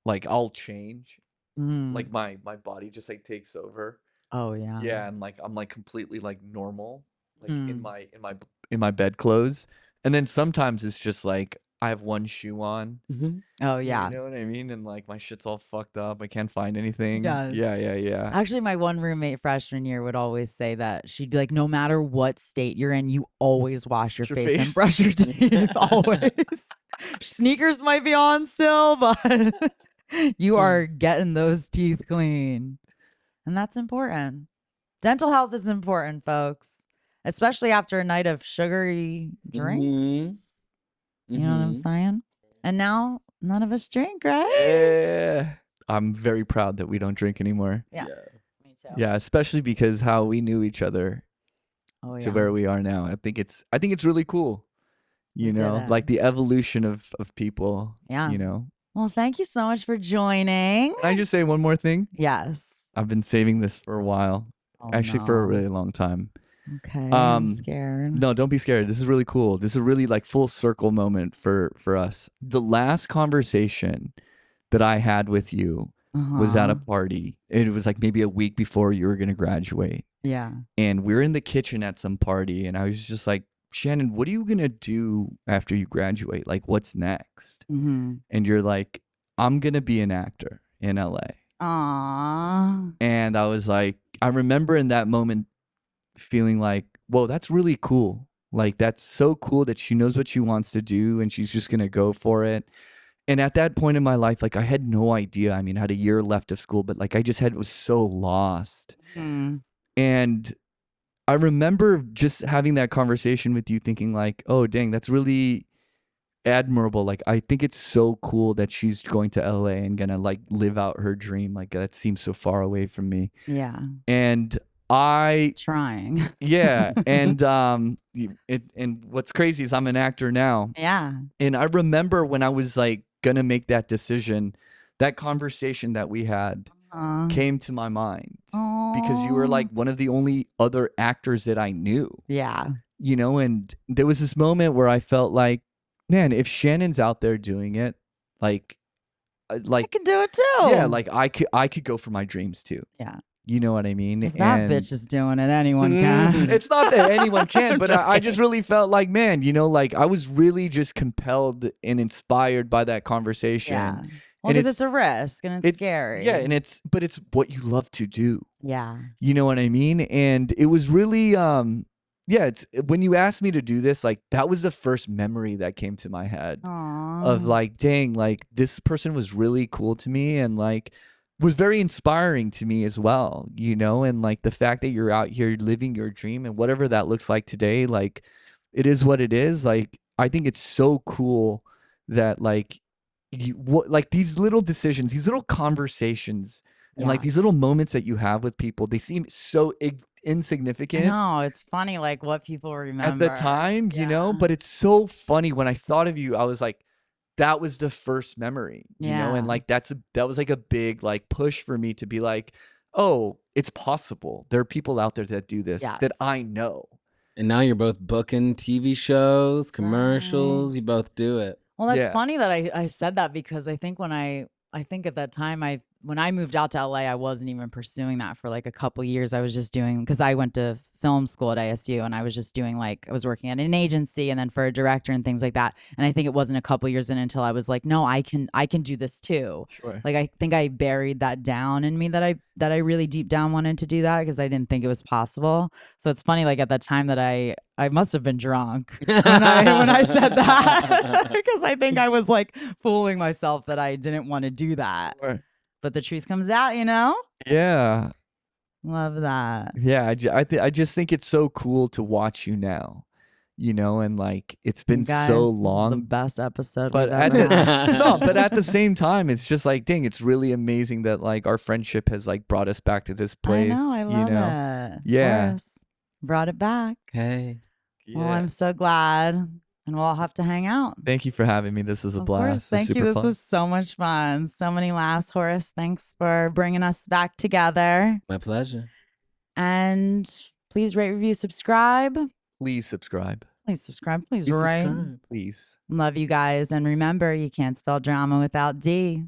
like I'll change. Mm. Like my body just like takes over. Oh yeah. Yeah, and like I'm like completely like normal. Like Mm. in my bed clothes. And then sometimes it's just like I have one shoe on. Oh yeah. You know what I mean? And like my shit's all fucked up. I can't find anything. Yes. Yeah. Actually, my one roommate freshman year would always say that she'd be like, no matter what state you're in, you always wash your Your face and face. brush your teeth. Always. Sneakers might be on still, but you are getting those teeth clean. And that's important. Dental health is important, folks, especially after a night of sugary drinks. You know what I'm saying? And now none of us drink, right? Yeah. I'm very proud that we don't drink anymore. Yeah. Me too. Yeah, especially because how we knew each other Oh, to yeah. where we are now. I think it's really cool. We You did know, it. like the evolution of people. Yeah. You know. Well, thank you so much for joining. Can I just say one more thing? Yes. I've been saving this for a while. Oh, Actually for a no. really long time. Okay. I'm Um, scared. No, don't be scared. This is really cool. This is a really like full circle moment for us. The last conversation that I had with you was at a Uh-huh. party. It was like maybe a week before you were going to graduate. Yeah. And we were in the kitchen at some party and I was just like, Shannon, what are you going to do after you graduate? Like what's next? Mm-hmm. And you're like, I'm going to be an actor in LA. Aww. And I was like, I remember in that moment feeling like, whoa, that's really cool. Like, that's so cool that she knows what she wants to do and she's just going to go for it. And at that point in my life, like I had no idea. I mean, I had a year left of school, but like I just was so lost. Mm. And I remember just having that conversation with you thinking like, oh, dang, that's really admirable. Like, I think it's so cool that she's going to LA and gonna like live out her dream. Like, that seems so far away from me. Yeah. And I, Trying. yeah. And, and what's crazy is I'm an actor now. Yeah. And I remember when I was like gonna make that decision, that conversation that we had came to my mind because you were like one of the only other actors that I knew. Yeah. You know, and there was this moment where I felt like, man, if Shannon's out there doing it, like I can do it too. yeah, like I could go for my dreams too. Yeah. You know what I mean? If that bitch is doing it, anyone can. It's not that anyone can, but I just really felt like, man, you know, like I was really just compelled and inspired by that conversation. Yeah. Well, because it's a risk and it's scary. Yeah, and it's what you love to do. Yeah. You know what I mean? And it was really yeah, it's when you asked me to do this, like that was the first memory that came to my head of like, dang, like this person was really cool to me and like was very inspiring to me as well, you know, and like the fact that you're out here living your dream and whatever that looks like today, like it is what it is. Like I think it's so cool that like like these little decisions, these little conversations, and like these little moments that you have with people, they seem so insignificant. No, it's funny, like what people remember at the time, you know, but it's so funny when I thought of you, I was like, that was the first memory, you know, and like that was like a big like push for me to be like, oh, it's possible. There are people out there that do this that I know. And now you're both booking TV shows, commercials. You both do it. Well, that's funny that I said that because I think I think at that time when I moved out to LA, I wasn't even pursuing that for like a couple years. I was just doing, because I went to film school at ASU and I was just doing like, I was working at an agency and then for a director and things like that. And I think it wasn't a couple years in until I was like, no, I can do this too. Sure. Like I think I buried that down in me that I really deep down wanted to do that because I didn't think it was possible. So it's funny, like at that time that I must have been drunk when I said that because I think I was like fooling myself that I didn't want to do that. Sure. But the truth comes out, you know? Yeah. Love that. Yeah, I just think it's so cool to watch you now, you know, and like it's been so long. This is the best episode but we've ever had. no, but at the same time, it's just like, dang, it's really amazing that like our friendship has like brought us back to this place. I love it. Yeah, Horace brought it back. Hey. Well, I'm so glad, and we'll have to hang out. Thank you for having me. This was a blast. Thank you. This was so much fun. So many laughs, Horace. Thanks for bringing us back together. My pleasure. And please rate, review, subscribe. Please subscribe. Please subscribe. Please rate. Please. Love you guys. And remember, you can't spell drama without D.